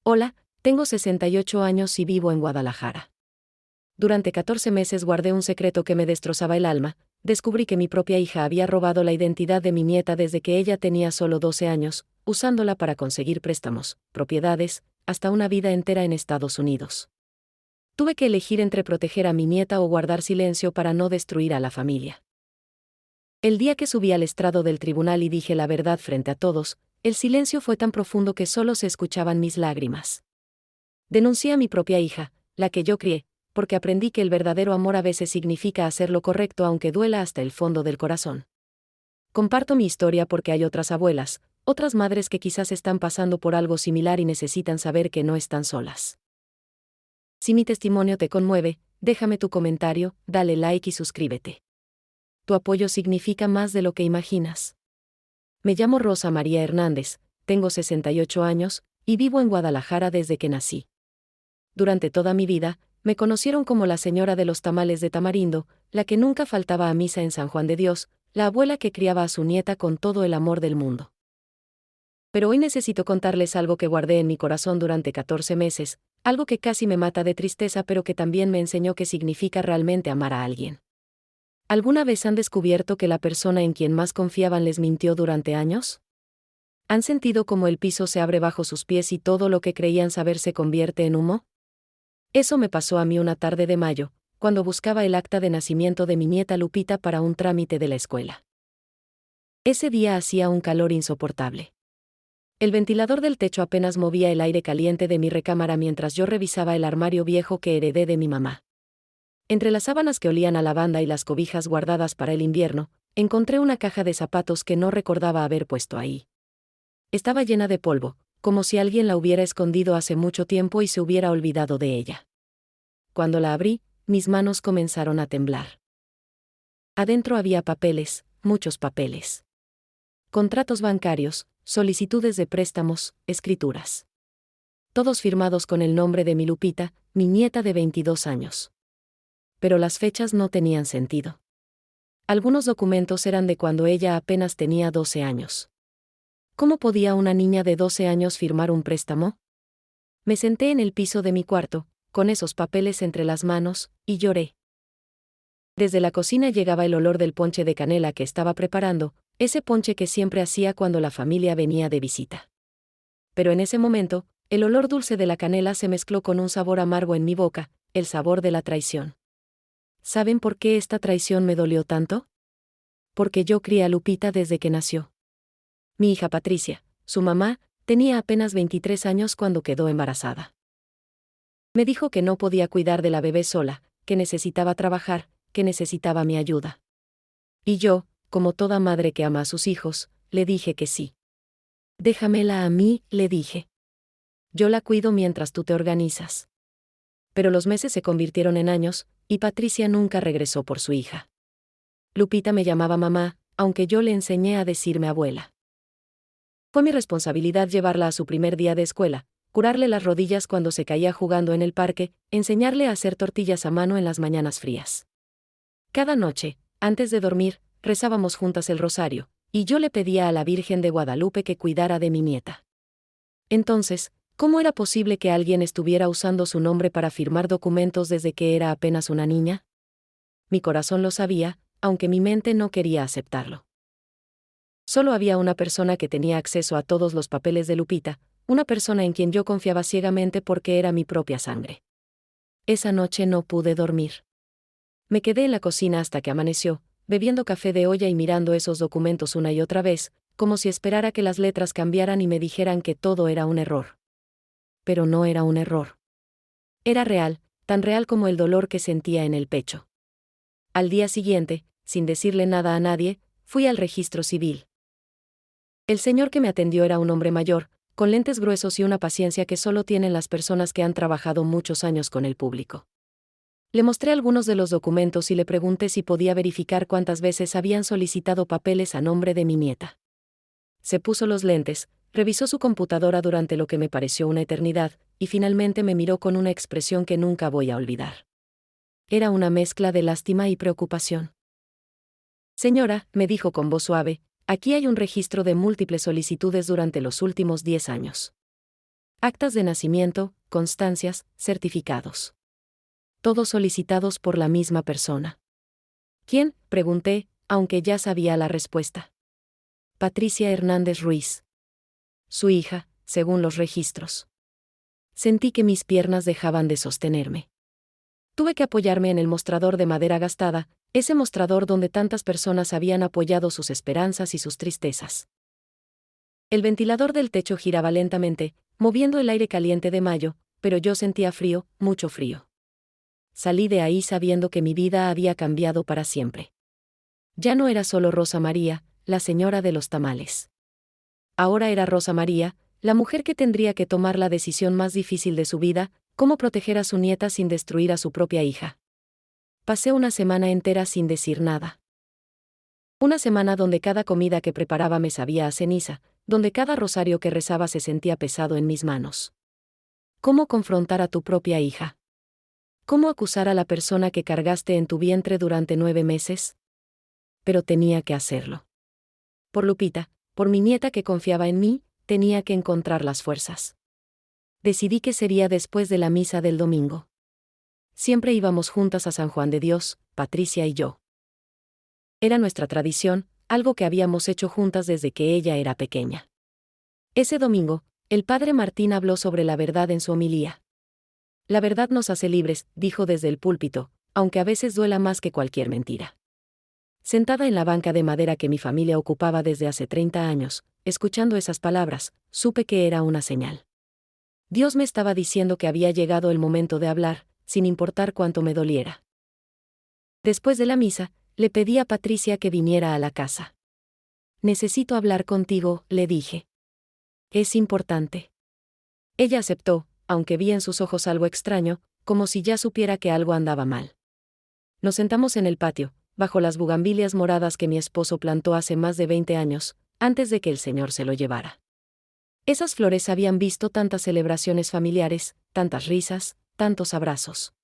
Hola, tengo 68 años y vivo en Guadalajara. Durante 14 meses guardé un secreto que me destrozaba el alma. Descubrí que mi propia hija había robado la identidad de mi nieta desde que ella tenía solo 12 años, usándola para conseguir préstamos, propiedades, hasta una vida entera en Estados Unidos. Tuve que elegir entre proteger a mi nieta o guardar silencio para no destruir a la familia. El día que subí al estrado del tribunal y dije la verdad frente a todos, el silencio fue tan profundo que solo se escuchaban mis lágrimas. Denuncié a mi propia hija, la que yo crié, porque aprendí que el verdadero amor a veces significa hacer lo correcto aunque duela hasta el fondo del corazón. Comparto mi historia porque hay otras abuelas, otras madres que quizás están pasando por algo similar y necesitan saber que no están solas. Si mi testimonio te conmueve, déjame tu comentario, dale like y suscríbete. Tu apoyo significa más de lo que imaginas. Me llamo Rosa María Hernández, tengo 68 años, y vivo en Guadalajara desde que nací. Durante toda mi vida, me conocieron como la señora de los tamales de tamarindo, la que nunca faltaba a misa en San Juan de Dios, la abuela que criaba a su nieta con todo el amor del mundo. Pero hoy necesito contarles algo que guardé en mi corazón durante 14 meses, algo que casi me mata de tristeza pero que también me enseñó qué significa realmente amar a alguien. ¿Alguna vez han descubierto que la persona en quien más confiaban les mintió durante años? ¿Han sentido como el piso se abre bajo sus pies y todo lo que creían saber se convierte en humo? Eso me pasó a mí una tarde de mayo, cuando buscaba el acta de nacimiento de mi nieta Lupita para un trámite de la escuela. Ese día hacía un calor insoportable. El ventilador del techo apenas movía el aire caliente de mi recámara mientras yo revisaba el armario viejo que heredé de mi mamá. Entre las sábanas que olían a lavanda y las cobijas guardadas para el invierno, encontré una caja de zapatos que no recordaba haber puesto ahí. Estaba llena de polvo, como si alguien la hubiera escondido hace mucho tiempo y se hubiera olvidado de ella. Cuando la abrí, mis manos comenzaron a temblar. Adentro había papeles, muchos papeles. Contratos bancarios, solicitudes de préstamos, escrituras. Todos firmados con el nombre de mi Lupita, mi nieta de 22 años. Pero las fechas no tenían sentido. Algunos documentos eran de cuando ella apenas tenía 12 años. ¿Cómo podía una niña de 12 años firmar un préstamo? Me senté en el piso de mi cuarto, con esos papeles entre las manos, y lloré. Desde la cocina llegaba el olor del ponche de canela que estaba preparando, ese ponche que siempre hacía cuando la familia venía de visita. Pero en ese momento, el olor dulce de la canela se mezcló con un sabor amargo en mi boca, el sabor de la traición. ¿Saben por qué esta traición me dolió tanto? Porque yo crié a Lupita desde que nació. Mi hija Patricia, su mamá, tenía apenas 23 años cuando quedó embarazada. Me dijo que no podía cuidar de la bebé sola, que necesitaba trabajar, que necesitaba mi ayuda. Y yo, como toda madre que ama a sus hijos, le dije que sí. Déjamela a mí, le dije. Yo la cuido mientras tú te organizas. Pero los meses se convirtieron en años, y Patricia nunca regresó por su hija. Lupita me llamaba mamá, aunque yo le enseñé a decirme abuela. Fue mi responsabilidad llevarla a su primer día de escuela, curarle las rodillas cuando se caía jugando en el parque, enseñarle a hacer tortillas a mano en las mañanas frías. Cada noche, antes de dormir, rezábamos juntas el rosario, y yo le pedía a la Virgen de Guadalupe que cuidara de mi nieta. Entonces, ¿cómo era posible que alguien estuviera usando su nombre para firmar documentos desde que era apenas una niña? Mi corazón lo sabía, aunque mi mente no quería aceptarlo. Solo había una persona que tenía acceso a todos los papeles de Lupita, una persona en quien yo confiaba ciegamente porque era mi propia sangre. Esa noche no pude dormir. Me quedé en la cocina hasta que amaneció, bebiendo café de olla y mirando esos documentos una y otra vez, como si esperara que las letras cambiaran y me dijeran que todo era un error. Pero no era un error. Era real, tan real como el dolor que sentía en el pecho. Al día siguiente, sin decirle nada a nadie, fui al registro civil. El señor que me atendió era un hombre mayor, con lentes gruesos y una paciencia que solo tienen las personas que han trabajado muchos años con el público. Le mostré algunos de los documentos y le pregunté si podía verificar cuántas veces habían solicitado papeles a nombre de mi nieta. Se puso los lentes, revisó su computadora durante lo que me pareció una eternidad, y finalmente me miró con una expresión que nunca voy a olvidar. Era una mezcla de lástima y preocupación. Señora, me dijo con voz suave, aquí hay un registro de múltiples solicitudes durante los últimos 10 años. actas de nacimiento, constancias, certificados. Todos solicitados por la misma persona. ¿Quién?, pregunté, aunque ya sabía la respuesta. Patricia Hernández Ruiz. Su hija, según los registros. Sentí que mis piernas dejaban de sostenerme. Tuve que apoyarme en el mostrador de madera gastada, ese mostrador donde tantas personas habían apoyado sus esperanzas y sus tristezas. El ventilador del techo giraba lentamente, moviendo el aire caliente de mayo, pero yo sentía frío, mucho frío. Salí de ahí sabiendo que mi vida había cambiado para siempre. Ya no era solo Rosa María, la señora de los tamales. Ahora era Rosa María, la mujer que tendría que tomar la decisión más difícil de su vida, cómo proteger a su nieta sin destruir a su propia hija. Pasé una semana entera sin decir nada. Una semana donde cada comida que preparaba me sabía a ceniza, donde cada rosario que rezaba se sentía pesado en mis manos. ¿Cómo confrontar a tu propia hija? ¿Cómo acusar a la persona que cargaste en tu vientre durante 9 meses? Pero tenía que hacerlo. Por Lupita, por mi nieta que confiaba en mí, tenía que encontrar las fuerzas. Decidí que sería después de la misa del domingo. Siempre íbamos juntas a San Juan de Dios, Patricia y yo. Era nuestra tradición, algo que habíamos hecho juntas desde que ella era pequeña. Ese domingo, el padre Martín habló sobre la verdad en su homilía. La verdad nos hace libres, dijo desde el púlpito, aunque a veces duela más que cualquier mentira. Sentada en la banca de madera que mi familia ocupaba desde hace 30 años, escuchando esas palabras, supe que era una señal. Dios me estaba diciendo que había llegado el momento de hablar, sin importar cuánto me doliera. Después de la misa, le pedí a Patricia que viniera a la casa. Necesito hablar contigo, le dije. Es importante. Ella aceptó, aunque vi en sus ojos algo extraño, como si ya supiera que algo andaba mal. Nos sentamos en el patio, bajo las bugambilias moradas que mi esposo plantó hace más de 20 años, antes de que el Señor se lo llevara. Esas flores habían visto tantas celebraciones familiares, tantas risas, tantos abrazos.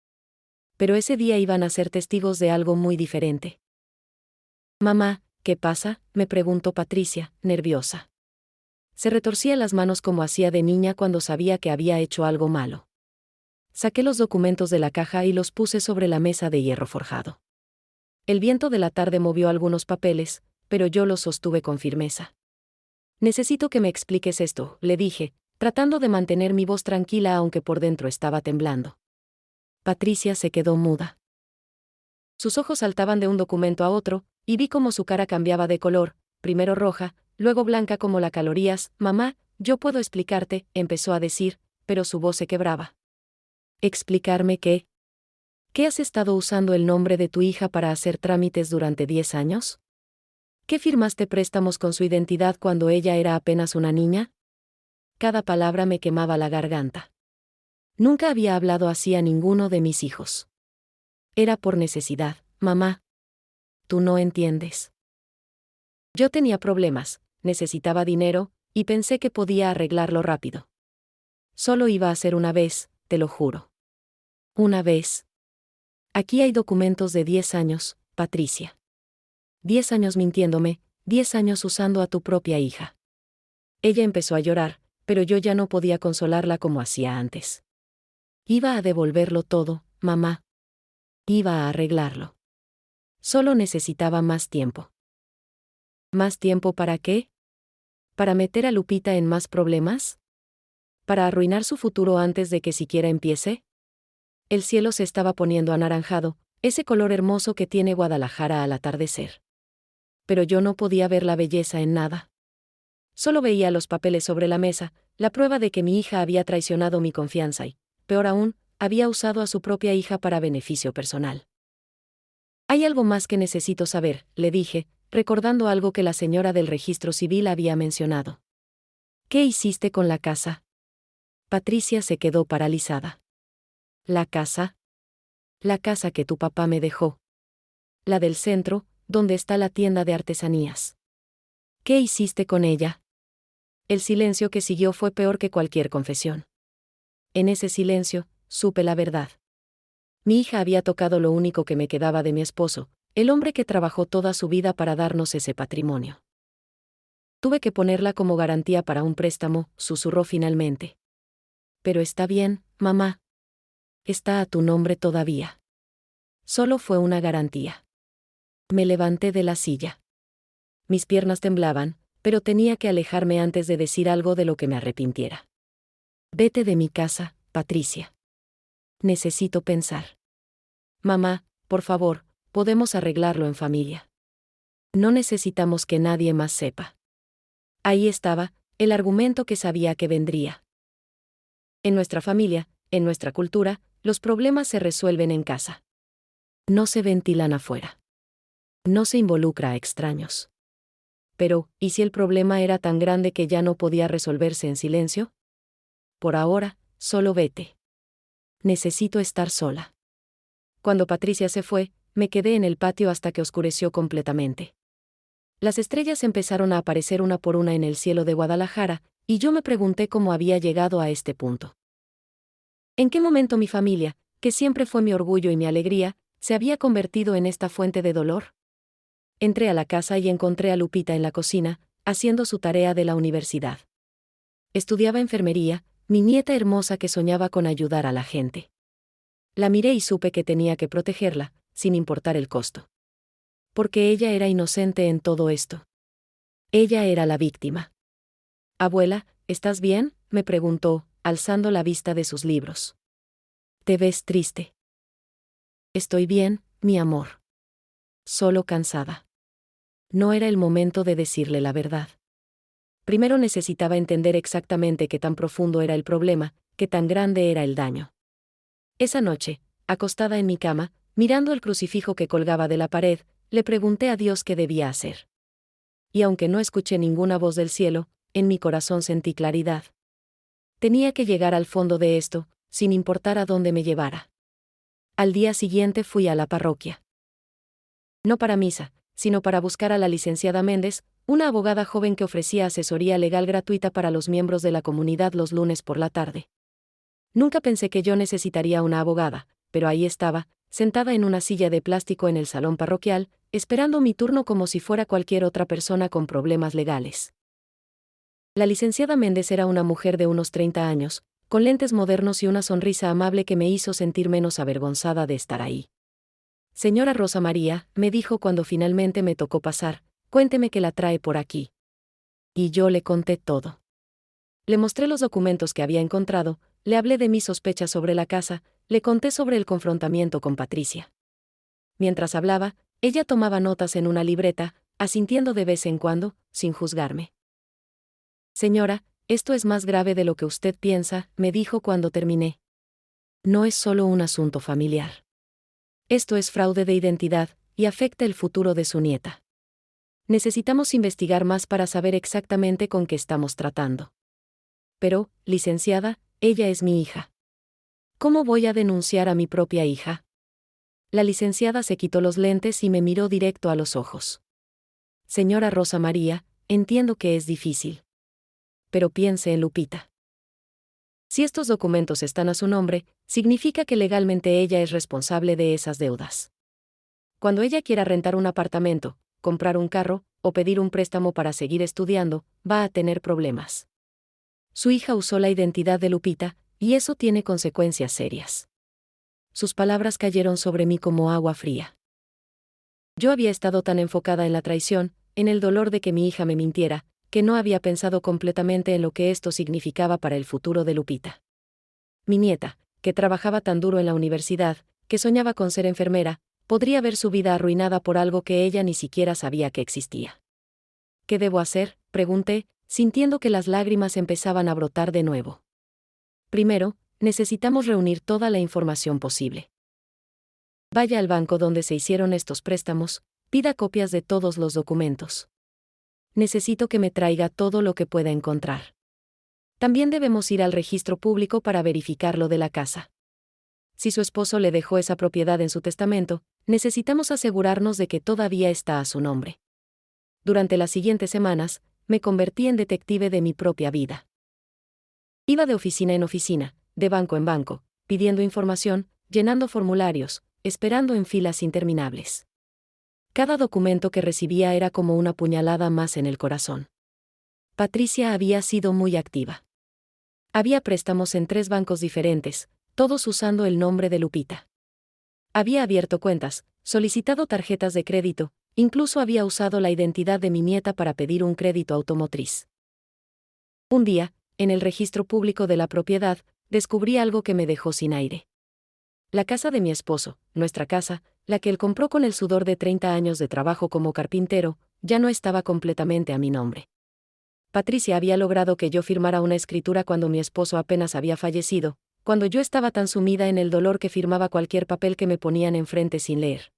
Pero ese día iban a ser testigos de algo muy diferente. Mamá, ¿qué pasa?, me preguntó Patricia, nerviosa. Se retorcía las manos como hacía de niña cuando sabía que había hecho algo malo. Saqué los documentos de la caja y los puse sobre la mesa de hierro forjado. El viento de la tarde movió algunos papeles, pero yo los sostuve con firmeza. Necesito que me expliques esto, le dije, tratando de mantener mi voz tranquila aunque por dentro estaba temblando. Patricia se quedó muda. Sus ojos saltaban de un documento a otro, y vi cómo su cara cambiaba de color, primero roja, luego blanca como la calorías. Mamá, yo puedo explicarte, empezó a decir, pero su voz se quebraba. ¿Explicarme qué? ¿Qué has estado usando el nombre de tu hija para hacer trámites durante 10 años? ¿Qué firmaste préstamos con su identidad cuando ella era apenas una niña? Cada palabra me quemaba la garganta. Nunca había hablado así a ninguno de mis hijos. Era por necesidad, mamá. Tú no entiendes. Yo tenía problemas, necesitaba dinero, y pensé que podía arreglarlo rápido. Solo iba a ser una vez, te lo juro. Una vez. Aquí hay documentos de 10 años, Patricia. 10 años mintiéndome, 10 años usando a tu propia hija. Ella empezó a llorar, pero yo ya no podía consolarla como hacía antes. Iba a devolverlo todo, mamá. Iba a arreglarlo. Solo necesitaba más tiempo. ¿Más tiempo para qué? ¿Para meter a Lupita en más problemas? ¿Para arruinar su futuro antes de que siquiera empiece? El cielo se estaba poniendo anaranjado, ese color hermoso que tiene Guadalajara al atardecer. Pero yo no podía ver la belleza en nada. Solo veía los papeles sobre la mesa, la prueba de que mi hija había traicionado mi confianza y, peor aún, había usado a su propia hija para beneficio personal. Hay algo más que necesito saber, le dije, recordando algo que la señora del registro civil había mencionado. ¿Qué hiciste con la casa? Patricia se quedó paralizada. ¿La casa? La casa que tu papá me dejó. La del centro, donde está la tienda de artesanías. ¿Qué hiciste con ella? El silencio que siguió fue peor que cualquier confesión. En ese silencio, supe la verdad. Mi hija había tocado lo único que me quedaba de mi esposo, el hombre que trabajó toda su vida para darnos ese patrimonio. Tuve que ponerla como garantía para un préstamo, susurró finalmente. Pero está bien, mamá. Está a tu nombre todavía. Solo fue una garantía. Me levanté de la silla. Mis piernas temblaban, pero tenía que alejarme antes de decir algo de lo que me arrepintiera. Vete de mi casa, Patricia. Necesito pensar. Mamá, por favor, podemos arreglarlo en familia. No necesitamos que nadie más sepa. Ahí estaba, el argumento que sabía que vendría. En nuestra familia, en nuestra cultura, los problemas se resuelven en casa. No se ventilan afuera. No se involucra a extraños. Pero, ¿y si el problema era tan grande que ya no podía resolverse en silencio? Por ahora, solo vete. Necesito estar sola. Cuando Patricia se fue, me quedé en el patio hasta que oscureció completamente. Las estrellas empezaron a aparecer una por una en el cielo de Guadalajara, y yo me pregunté cómo había llegado a este punto. ¿En qué momento mi familia, que siempre fue mi orgullo y mi alegría, se había convertido en esta fuente de dolor? Entré a la casa y encontré a Lupita en la cocina, haciendo su tarea de la universidad. Estudiaba enfermería, mi nieta hermosa que soñaba con ayudar a la gente. La miré y supe que tenía que protegerla, sin importar el costo. Porque ella era inocente en todo esto. Ella era la víctima. Abuela, ¿estás bien?, me preguntó, alzando la vista de sus libros. ¿Te ves triste? Estoy bien, mi amor. Solo cansada. No era el momento de decirle la verdad. Primero necesitaba entender exactamente qué tan profundo era el problema, qué tan grande era el daño. Esa noche, acostada en mi cama, mirando el crucifijo que colgaba de la pared, le pregunté a Dios qué debía hacer. Y aunque no escuché ninguna voz del cielo, en mi corazón sentí claridad. Tenía que llegar al fondo de esto, sin importar a dónde me llevara. Al día siguiente fui a la parroquia. No para misa, sino para buscar a la licenciada Méndez, una abogada joven que ofrecía asesoría legal gratuita para los miembros de la comunidad los lunes por la tarde. Nunca pensé que yo necesitaría una abogada, pero ahí estaba, sentada en una silla de plástico en el salón parroquial, esperando mi turno como si fuera cualquier otra persona con problemas legales. La licenciada Méndez era una mujer de unos 30 años, con lentes modernos y una sonrisa amable que me hizo sentir menos avergonzada de estar ahí. Señora Rosa María, me dijo cuando finalmente me tocó pasar, cuénteme qué la trae por aquí. Y yo le conté todo. Le mostré los documentos que había encontrado, le hablé de mis sospechas sobre la casa, le conté sobre el confrontamiento con Patricia. Mientras hablaba, ella tomaba notas en una libreta, asintiendo de vez en cuando, sin juzgarme. Señora, esto es más grave de lo que usted piensa, me dijo cuando terminé. No es solo un asunto familiar. Esto es fraude de identidad, y afecta el futuro de su nieta. Necesitamos investigar más para saber exactamente con qué estamos tratando. Pero, licenciada, ella es mi hija. ¿Cómo voy a denunciar a mi propia hija? La licenciada se quitó los lentes y me miró directo a los ojos. Señora Rosa María, entiendo que es difícil. Pero piense en Lupita. Si estos documentos están a su nombre, significa que legalmente ella es responsable de esas deudas. Cuando ella quiera rentar un apartamento, comprar un carro, o pedir un préstamo para seguir estudiando, va a tener problemas. Su hija usó la identidad de Lupita, y eso tiene consecuencias serias. Sus palabras cayeron sobre mí como agua fría. Yo había estado tan enfocada en la traición, en el dolor de que mi hija me mintiera, que no había pensado completamente en lo que esto significaba para el futuro de Lupita. Mi nieta, que trabajaba tan duro en la universidad, que soñaba con ser enfermera, podría ver su vida arruinada por algo que ella ni siquiera sabía que existía. ¿Qué debo hacer?, pregunté, sintiendo que las lágrimas empezaban a brotar de nuevo. Primero, necesitamos reunir toda la información posible. Vaya al banco donde se hicieron estos préstamos, pida copias de todos los documentos. Necesito que me traiga todo lo que pueda encontrar. También debemos ir al registro público para verificar lo de la casa. Si su esposo le dejó esa propiedad en su testamento, necesitamos asegurarnos de que todavía está a su nombre. Durante las siguientes semanas, me convertí en detective de mi propia vida. Iba de oficina en oficina, de banco en banco, pidiendo información, llenando formularios, esperando en filas interminables. Cada documento que recibía era como una puñalada más en el corazón. Patricia había sido muy activa. Había préstamos en 3 bancos diferentes, todos usando el nombre de Lupita. Había abierto cuentas, solicitado tarjetas de crédito, incluso había usado la identidad de mi nieta para pedir un crédito automotriz. Un día, en el registro público de la propiedad, descubrí algo que me dejó sin aire. La casa de mi esposo, nuestra casa, la que él compró con el sudor de 30 años de trabajo como carpintero, ya no estaba completamente a mi nombre. Patricia había logrado que yo firmara una escritura cuando mi esposo apenas había fallecido, cuando yo estaba tan sumida en el dolor que firmaba cualquier papel que me ponían enfrente sin leer.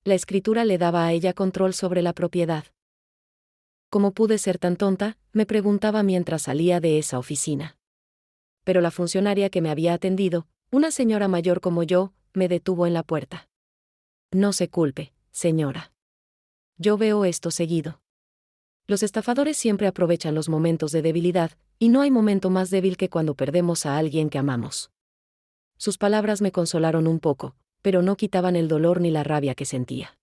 La escritura le daba a ella control sobre la propiedad. ¿Cómo pude ser tan tonta?, me preguntaba mientras salía de esa oficina. Pero la funcionaria que me había atendido, una señora mayor como yo, me detuvo en la puerta. No se culpe, señora. Yo veo esto seguido. Los estafadores siempre aprovechan los momentos de debilidad, y no hay momento más débil que cuando perdemos a alguien que amamos. Sus palabras me consolaron un poco, pero no quitaban el dolor ni la rabia que sentía.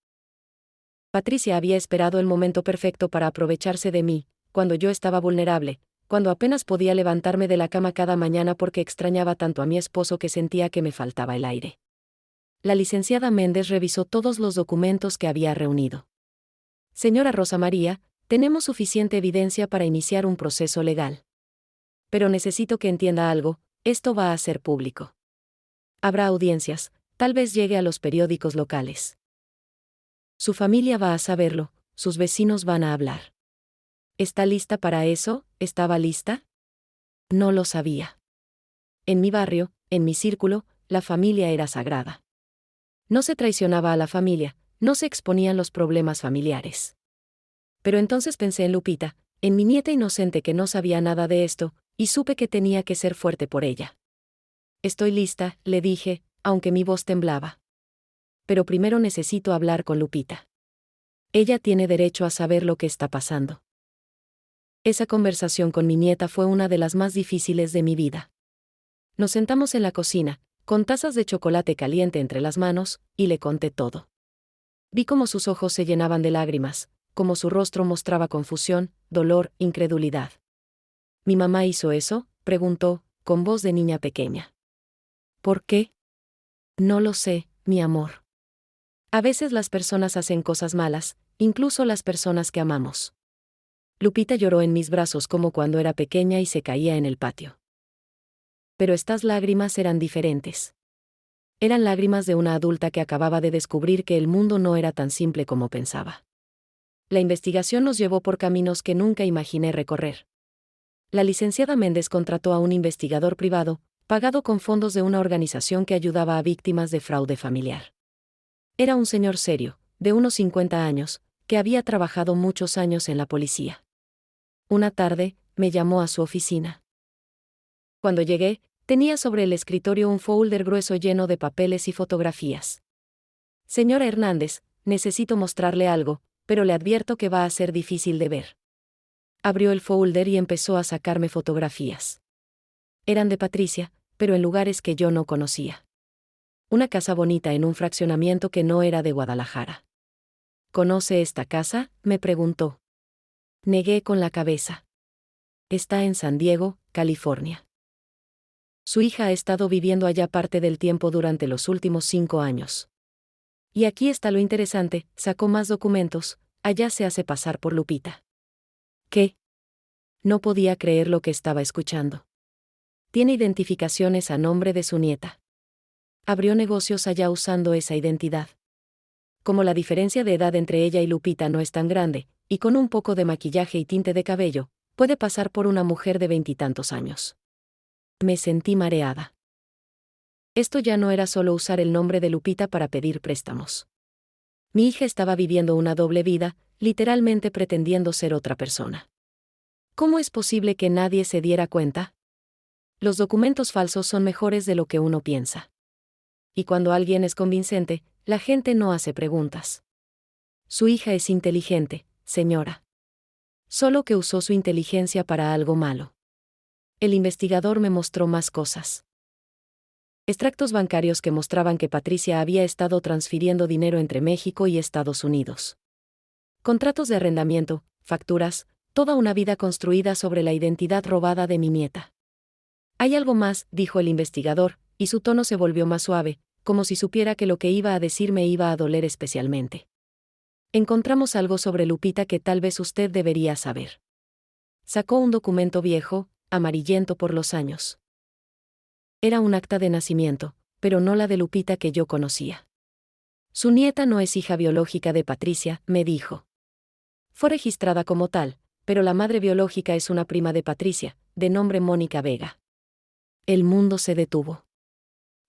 Patricia había esperado el momento perfecto para aprovecharse de mí, cuando yo estaba vulnerable, cuando apenas podía levantarme de la cama cada mañana porque extrañaba tanto a mi esposo que sentía que me faltaba el aire. La licenciada Méndez revisó todos los documentos que había reunido. Señora Rosa María, tenemos suficiente evidencia para iniciar un proceso legal. Pero necesito que entienda algo, esto va a ser público. Habrá audiencias, tal vez llegue a los periódicos locales. Su familia va a saberlo, sus vecinos van a hablar. ¿Está lista para eso? ¿Estaba lista? No lo sabía. En mi barrio, en mi círculo, la familia era sagrada. No se traicionaba a la familia, no se exponían los problemas familiares. Pero entonces pensé en Lupita, en mi nieta inocente que no sabía nada de esto, y supe que tenía que ser fuerte por ella. Estoy lista, le dije, aunque mi voz temblaba. Pero primero necesito hablar con Lupita. Ella tiene derecho a saber lo que está pasando. Esa conversación con mi nieta fue una de las más difíciles de mi vida. Nos sentamos en la cocina, con tazas de chocolate caliente entre las manos, y le conté todo. Vi cómo sus ojos se llenaban de lágrimas, cómo su rostro mostraba confusión, dolor, incredulidad. ¿Mi mamá hizo eso?, preguntó, con voz de niña pequeña. ¿Por qué? No lo sé, mi amor. A veces las personas hacen cosas malas, incluso las personas que amamos. Lupita lloró en mis brazos como cuando era pequeña y se caía en el patio. Pero estas lágrimas eran diferentes. Eran lágrimas de una adulta que acababa de descubrir que el mundo no era tan simple como pensaba. La investigación nos llevó por caminos que nunca imaginé recorrer. La licenciada Méndez contrató a un investigador privado, pagado con fondos de una organización que ayudaba a víctimas de fraude familiar. Era un señor serio, de unos 50 años, que había trabajado muchos años en la policía. Una tarde, me llamó a su oficina. Cuando llegué, tenía sobre el escritorio un folder grueso lleno de papeles y fotografías. Señora Hernández, necesito mostrarle algo, pero le advierto que va a ser difícil de ver. Abrió el folder y empezó a sacarme fotografías. Eran de Patricia, pero en lugares que yo no conocía. Una casa bonita en un fraccionamiento que no era de Guadalajara. ¿Conoce esta casa?, me preguntó. Negué con la cabeza. Está en San Diego, California. Su hija ha estado viviendo allá parte del tiempo durante los últimos 5 años. Y aquí está lo interesante, sacó más documentos, allá se hace pasar por Lupita. ¿Qué? No podía creer lo que estaba escuchando. Tiene identificaciones a nombre de su nieta. Abrió negocios allá usando esa identidad. Como la diferencia de edad entre ella y Lupita no es tan grande, y con un poco de maquillaje y tinte de cabello, puede pasar por una mujer de 20 y tantos años. Me sentí mareada. Esto ya no era solo usar el nombre de Lupita para pedir préstamos. Mi hija estaba viviendo una doble vida, literalmente pretendiendo ser otra persona. ¿Cómo es posible que nadie se diera cuenta? Los documentos falsos son mejores de lo que uno piensa. Y cuando alguien es convincente, la gente no hace preguntas. Su hija es inteligente, señora. Solo que usó su inteligencia para algo malo. El investigador me mostró más cosas. Extractos bancarios que mostraban que Patricia había estado transfiriendo dinero entre México y Estados Unidos. Contratos de arrendamiento, facturas, toda una vida construida sobre la identidad robada de mi nieta. Hay algo más, dijo el investigador, y su tono se volvió más suave, como si supiera que lo que iba a decir me iba a doler especialmente. Encontramos algo sobre Lupita que tal vez usted debería saber. Sacó un documento viejo, amarillento por los años. Era un acta de nacimiento, pero no la de Lupita que yo conocía. Su nieta no es hija biológica de Patricia, me dijo. Fue registrada como tal, pero la madre biológica es una prima de Patricia, de nombre Mónica Vega. El mundo se detuvo.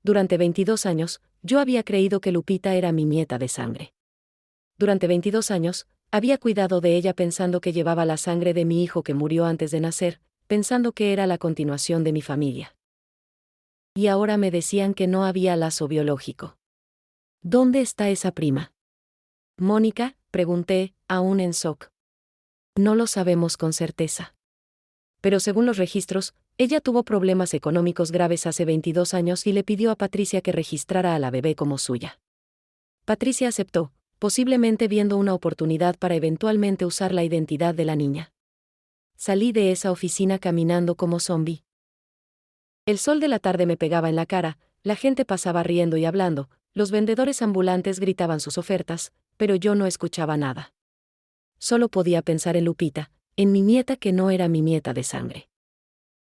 Durante 22 años, yo había creído que Lupita era mi nieta de sangre. Durante 22 años, había cuidado de ella pensando que llevaba la sangre de mi hijo que murió antes de nacer, pensando que era la continuación de mi familia. Y ahora me decían que no había lazo biológico. ¿Dónde está esa prima? Mónica, pregunté, aún en shock. No lo sabemos con certeza. Pero según los registros, ella tuvo problemas económicos graves hace 22 años y le pidió a Patricia que registrara a la bebé como suya. Patricia aceptó, posiblemente viendo una oportunidad para eventualmente usar la identidad de la niña. Salí de esa oficina caminando como zombi. El sol de la tarde me pegaba en la cara, la gente pasaba riendo y hablando, los vendedores ambulantes gritaban sus ofertas, pero yo no escuchaba nada. Solo podía pensar en Lupita, en mi nieta que no era mi nieta de sangre.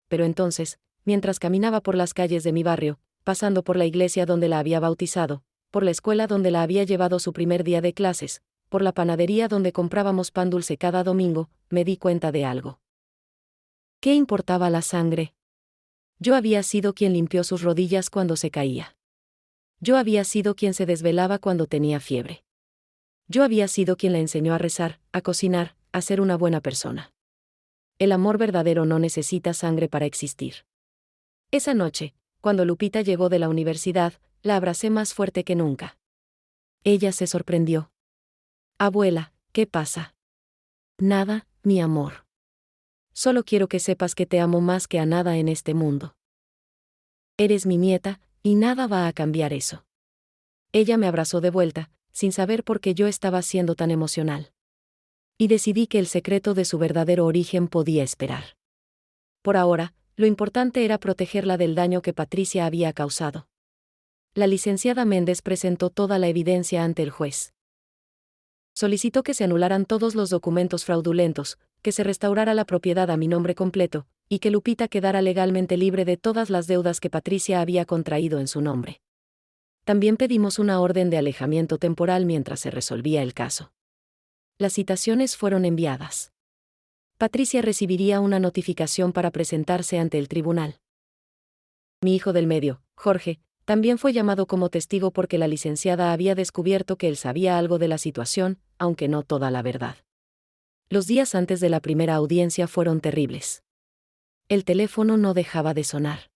Pero entonces, mientras caminaba por las calles de mi barrio, pasando por la iglesia donde la había bautizado, por la escuela donde la había llevado su primer día de clases, por la panadería donde comprábamos pan dulce cada domingo, me di cuenta de algo. ¿Qué importaba la sangre? Yo había sido quien limpió sus rodillas cuando se caía. Yo había sido quien se desvelaba cuando tenía fiebre. Yo había sido quien la enseñó a rezar, a cocinar, a ser una buena persona. El amor verdadero no necesita sangre para existir. Esa noche, cuando Lupita llegó de la universidad, la abracé más fuerte que nunca. Ella se sorprendió. Abuela, ¿qué pasa? Nada, mi amor. Solo quiero que sepas que te amo más que a nada en este mundo. Eres mi nieta, y nada va a cambiar eso. Ella me abrazó de vuelta, sin saber por qué yo estaba siendo tan emocional. Y decidí que el secreto de su verdadero origen podía esperar. Por ahora, lo importante era protegerla del daño que Patricia había causado. La licenciada Méndez presentó toda la evidencia ante el juez. Solicitó que se anularan todos los documentos fraudulentos, que se restaurara la propiedad a mi nombre completo, y que Lupita quedara legalmente libre de todas las deudas que Patricia había contraído en su nombre. También pedimos una orden de alejamiento temporal mientras se resolvía el caso. Las citaciones fueron enviadas. Patricia recibiría una notificación para presentarse ante el tribunal. Mi hijo del medio, Jorge, también fue llamado como testigo porque la licenciada había descubierto que él sabía algo de la situación, aunque no toda la verdad. Los días antes de la primera audiencia fueron terribles. El teléfono no dejaba de sonar.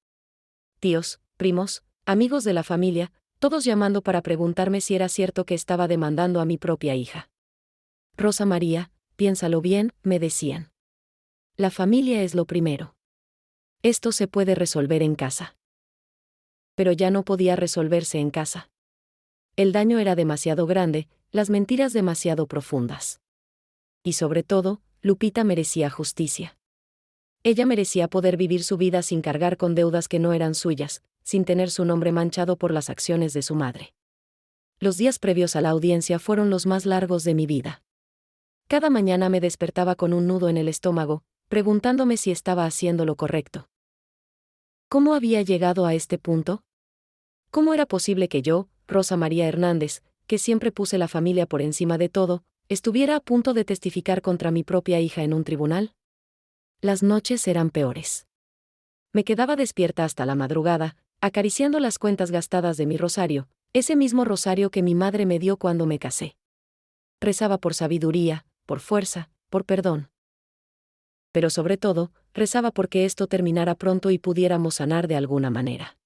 Tíos, primos, amigos de la familia, todos llamando para preguntarme si era cierto que estaba demandando a mi propia hija. Rosa María, piénsalo bien, me decían. La familia es lo primero. Esto se puede resolver en casa. Pero ya no podía resolverse en casa. El daño era demasiado grande, las mentiras demasiado profundas. Y sobre todo, Lupita merecía justicia. Ella merecía poder vivir su vida sin cargar con deudas que no eran suyas, sin tener su nombre manchado por las acciones de su madre. Los días previos a la audiencia fueron los más largos de mi vida. Cada mañana me despertaba con un nudo en el estómago, preguntándome si estaba haciendo lo correcto. ¿Cómo había llegado a este punto? ¿Cómo era posible que yo, Rosa María Hernández, que siempre puse la familia por encima de todo, estuviera a punto de testificar contra mi propia hija en un tribunal? Las noches eran peores. Me quedaba despierta hasta la madrugada, acariciando las cuentas gastadas de mi rosario, ese mismo rosario que mi madre me dio cuando me casé. Rezaba por sabiduría, por fuerza, por perdón. Pero sobre todo, rezaba porque esto terminara pronto y pudiéramos sanar de alguna manera.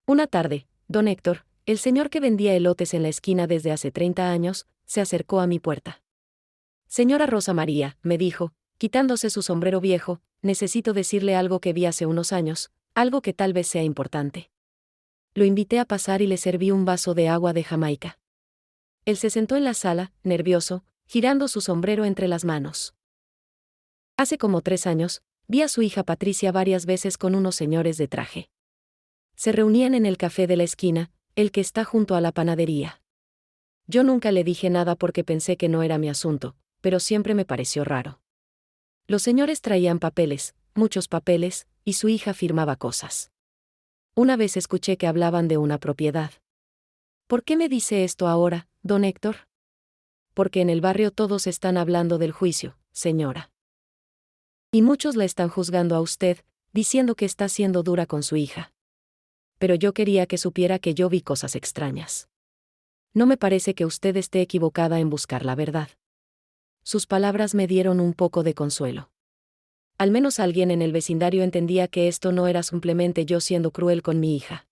Una tarde, don Héctor, el señor que vendía elotes en la esquina desde hace 30 años, se acercó a mi puerta. Señora Rosa María, me dijo, quitándose su sombrero viejo, necesito decirle algo que vi hace unos años, algo que tal vez sea importante. Lo invité a pasar y le serví un vaso de agua de Jamaica. Él se sentó en la sala, nervioso, girando su sombrero entre las manos. Hace como 3 años, Vi a su hija Patricia varias veces con unos señores de traje. Se reunían en el café de la esquina, el que está junto a la panadería. Yo nunca le dije nada porque pensé que no era mi asunto, pero siempre me pareció raro. Los señores traían papeles, muchos papeles, y su hija firmaba cosas. Una vez escuché que hablaban de una propiedad. ¿Por qué me dice esto ahora, don Héctor? Porque en el barrio todos están hablando del juicio, señora. Y muchos la están juzgando a usted, diciendo que está siendo dura con su hija. Pero yo quería que supiera que yo vi cosas extrañas. No me parece que usted esté equivocada en buscar la verdad. Sus palabras me dieron un poco de consuelo. Al menos alguien en el vecindario entendía que esto no era simplemente yo siendo cruel con mi hija.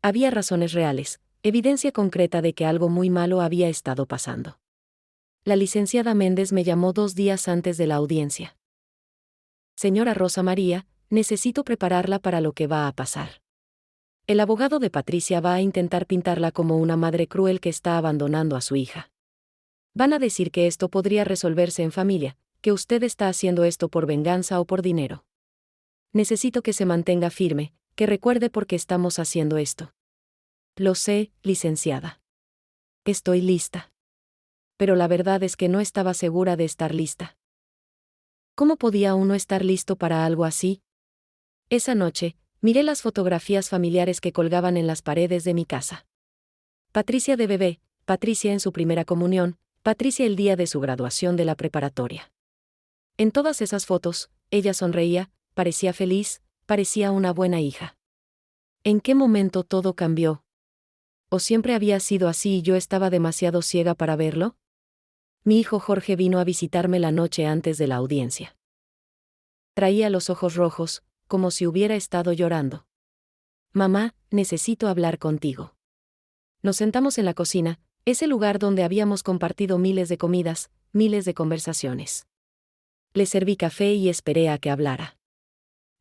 Había razones reales, evidencia concreta de que algo muy malo había estado pasando. La licenciada Méndez me llamó 2 días antes de la audiencia. Señora Rosa María, necesito prepararla para lo que va a pasar. El abogado de Patricia va a intentar pintarla como una madre cruel que está abandonando a su hija. Van a decir que esto podría resolverse en familia, que usted está haciendo esto por venganza o por dinero. Necesito que se mantenga firme, que recuerde por qué estamos haciendo esto. Lo sé, licenciada. Estoy lista. Pero la verdad es que no estaba segura de estar lista. ¿Cómo podía uno estar listo para algo así? Esa noche, miré las fotografías familiares que colgaban en las paredes de mi casa. Patricia de bebé, Patricia en su primera comunión, Patricia el día de su graduación de la preparatoria. En todas esas fotos, ella sonreía, parecía feliz, parecía una buena hija. ¿En qué momento todo cambió? ¿O siempre había sido así y yo estaba demasiado ciega para verlo? Mi hijo Jorge vino a visitarme la noche antes de la audiencia. Traía los ojos rojos, como si hubiera estado llorando. Mamá, necesito hablar contigo. Nos sentamos en la cocina, ese lugar donde habíamos compartido miles de comidas, miles de conversaciones. Le serví café y esperé a que hablara.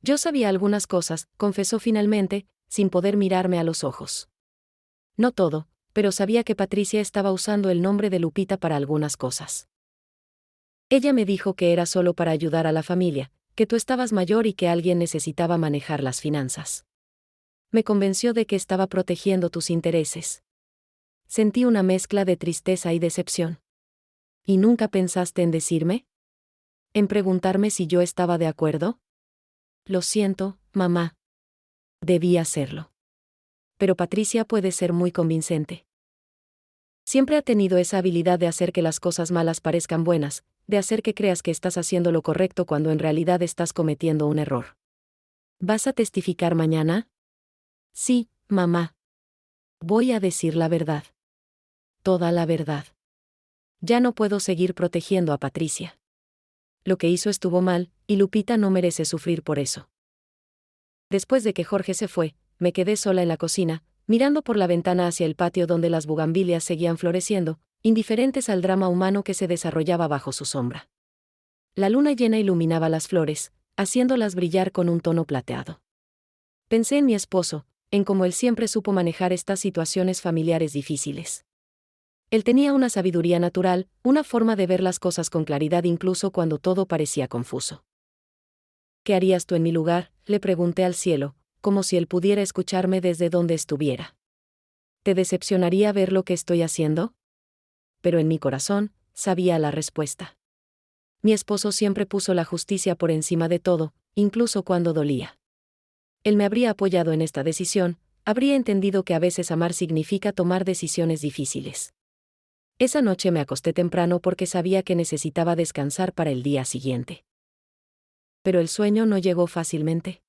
Yo sabía algunas cosas, confesó finalmente, sin poder mirarme a los ojos. No todo, pero sabía que Patricia estaba usando el nombre de Lupita para algunas cosas. Ella me dijo que era solo para ayudar a la familia, que tú estabas mayor y que alguien necesitaba manejar las finanzas. Me convenció de que estaba protegiendo tus intereses. Sentí una mezcla de tristeza y decepción. ¿Y nunca pensaste en decirme? ¿En preguntarme si yo estaba de acuerdo? Lo siento, mamá. Debí hacerlo. Pero Patricia puede ser muy convincente. Siempre ha tenido esa habilidad de hacer que las cosas malas parezcan buenas, de hacer que creas que estás haciendo lo correcto cuando en realidad estás cometiendo un error. ¿Vas a testificar mañana? Sí, mamá. Voy a decir la verdad. Toda la verdad. Ya no puedo seguir protegiendo a Patricia. Lo que hizo estuvo mal, y Lupita no merece sufrir por eso. Después de que Jorge se fue, me quedé sola en la cocina, mirando por la ventana hacia el patio donde las bugambilias seguían floreciendo, indiferentes al drama humano que se desarrollaba bajo su sombra. La luna llena iluminaba las flores, haciéndolas brillar con un tono plateado. Pensé en mi esposo, en cómo él siempre supo manejar estas situaciones familiares difíciles. Él tenía una sabiduría natural, una forma de ver las cosas con claridad incluso cuando todo parecía confuso. ¿Qué harías tú en mi lugar?, le pregunté al cielo, como si él pudiera escucharme desde donde estuviera. ¿Te decepcionaría ver lo que estoy haciendo? Pero en mi corazón, sabía la respuesta. Mi esposo siempre puso la justicia por encima de todo, incluso cuando dolía. Él me habría apoyado en esta decisión, habría entendido que a veces amar significa tomar decisiones difíciles. Esa noche me acosté temprano porque sabía que necesitaba descansar para el día siguiente. Pero el sueño no llegó fácilmente.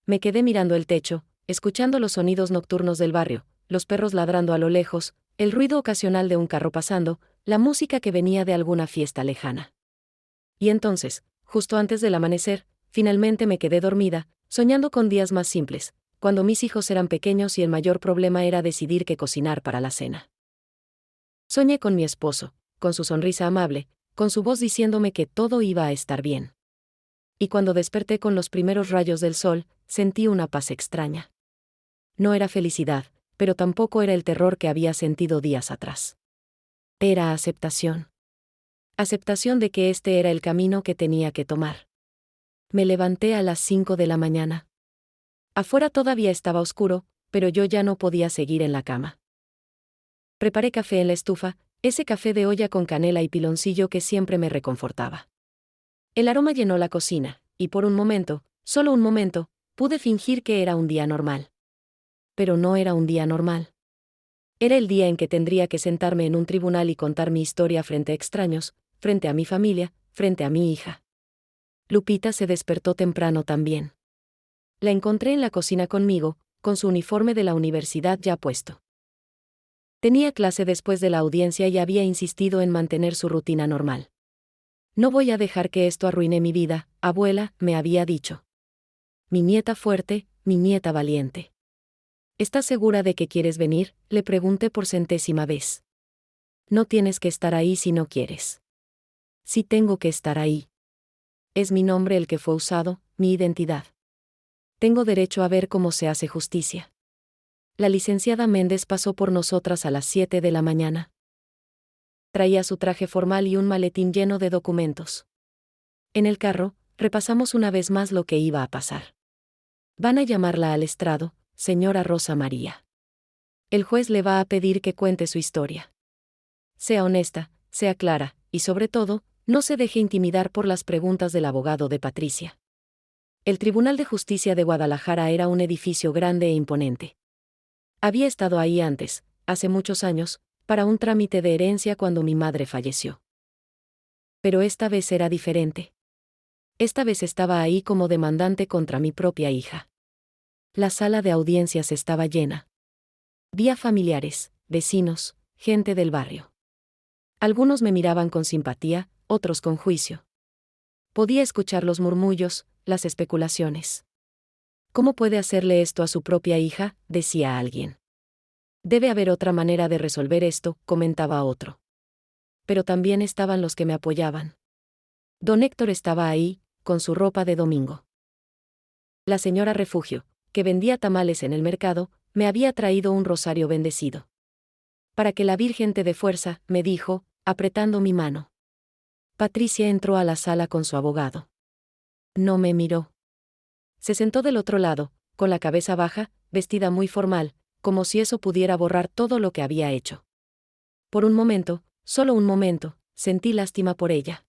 Me quedé mirando el techo, escuchando los sonidos nocturnos del barrio, los perros ladrando a lo lejos, el ruido ocasional de un carro pasando, la música que venía de alguna fiesta lejana. Y entonces, justo antes del amanecer, finalmente me quedé dormida, soñando con días más simples, cuando mis hijos eran pequeños y el mayor problema era decidir qué cocinar para la cena. Soñé con mi esposo, con su sonrisa amable, con su voz diciéndome que todo iba a estar bien. Y cuando desperté con los primeros rayos del sol, sentí una paz extraña. No era felicidad, pero tampoco era el terror que había sentido días atrás. Era aceptación. Aceptación de que este era el camino que tenía que tomar. Me levanté a las 5 de la mañana. Afuera todavía estaba oscuro, pero yo ya no podía seguir en la cama. Preparé café en la estufa, ese café de olla con canela y piloncillo que siempre me reconfortaba. El aroma llenó la cocina, y por un momento, solo un momento, pude fingir que era un día normal. Pero no era un día normal. Era el día en que tendría que sentarme en un tribunal y contar mi historia frente a extraños, frente a mi familia, frente a mi hija. Lupita se despertó temprano también. La encontré en la cocina conmigo, con su uniforme de la universidad ya puesto. Tenía clase después de la audiencia y había insistido en mantener su rutina normal. No voy a dejar que esto arruine mi vida, abuela, me había dicho. Mi nieta fuerte, mi nieta valiente. ¿Estás segura de que quieres venir?, le pregunté por centésima vez. No tienes que estar ahí si no quieres. Sí tengo que estar ahí. Es mi nombre el que fue usado, mi identidad. Tengo derecho a ver cómo se hace justicia. La licenciada Méndez pasó por nosotras a las 7 de la mañana. Traía su traje formal y un maletín lleno de documentos. En el carro, repasamos una vez más lo que iba a pasar. Van a llamarla al estrado, señora Rosa María. El juez le va a pedir que cuente su historia. Sea honesta, sea clara, y sobre todo, no se deje intimidar por las preguntas del abogado de Patricia. El Tribunal de Justicia de Guadalajara era un edificio grande e imponente. Había estado ahí antes, hace muchos años, para un trámite de herencia cuando mi madre falleció. Pero esta vez era diferente. Esta vez estaba ahí como demandante contra mi propia hija. La sala de audiencias estaba llena. Vi a familiares, vecinos, gente del barrio. Algunos me miraban con simpatía, otros con juicio. Podía escuchar los murmullos, las especulaciones. ¿Cómo puede hacerle esto a su propia hija?, decía alguien. Debe haber otra manera de resolver esto, comentaba otro. Pero también estaban los que me apoyaban. Don Héctor estaba ahí, con su ropa de domingo. La señora Refugio, que vendía tamales en el mercado, me había traído un rosario bendecido. Para que la Virgen te dé fuerza, me dijo, apretando mi mano. Patricia entró a la sala con su abogado. No me miró. Se sentó del otro lado, con la cabeza baja, vestida muy formal, como si eso pudiera borrar todo lo que había hecho. Por un momento, solo un momento, sentí lástima por ella.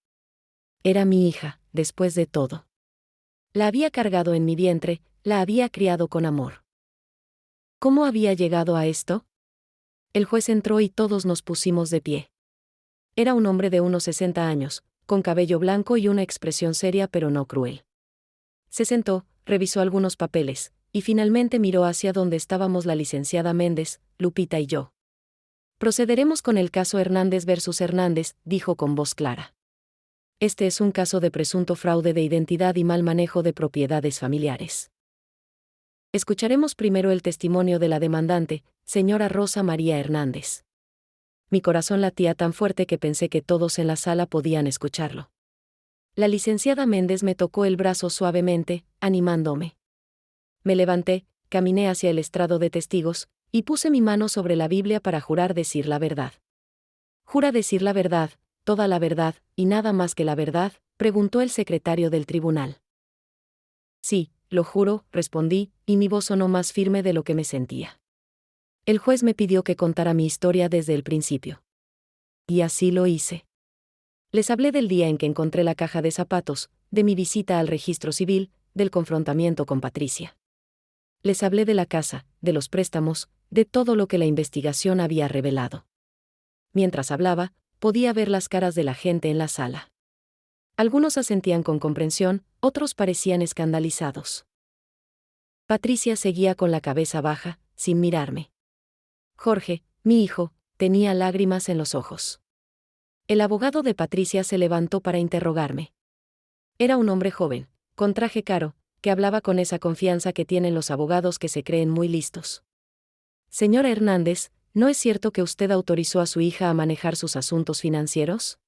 Era mi hija, después de todo. La había cargado en mi vientre, la había criado con amor. ¿Cómo había llegado a esto? El juez entró y todos nos pusimos de pie. Era un hombre de unos 60 años, con cabello blanco y una expresión seria pero no cruel. Se sentó, revisó algunos papeles, y finalmente miró hacia donde estábamos la licenciada Méndez, Lupita y yo. Procederemos con el caso Hernández versus Hernández, dijo con voz clara. Este es un caso de presunto fraude de identidad y mal manejo de propiedades familiares. Escucharemos primero el testimonio de la demandante, señora Rosa María Hernández. Mi corazón latía tan fuerte que pensé que todos en la sala podían escucharlo. La licenciada Méndez me tocó el brazo suavemente, animándome. Me levanté, caminé hacia el estrado de testigos, y puse mi mano sobre la Biblia para jurar decir la verdad. ¿Jura decir la verdad, toda la verdad, y nada más que la verdad?, preguntó el secretario del tribunal. Sí, lo juro, respondí, y mi voz sonó más firme de lo que me sentía. El juez me pidió que contara mi historia desde el principio. Y así lo hice. Les hablé del día en que encontré la caja de zapatos, de mi visita al registro civil, del confrontamiento con Patricia. Les hablé de la casa, de los préstamos, de todo lo que la investigación había revelado. Mientras hablaba, podía ver las caras de la gente en la sala. Algunos asentían con comprensión, otros parecían escandalizados. Patricia seguía con la cabeza baja, sin mirarme. Jorge, mi hijo, tenía lágrimas en los ojos. El abogado de Patricia se levantó para interrogarme. Era un hombre joven, con traje caro, que hablaba con esa confianza que tienen los abogados que se creen muy listos. Señora Hernández, ¿no es cierto que usted autorizó a su hija a manejar sus asuntos financieros?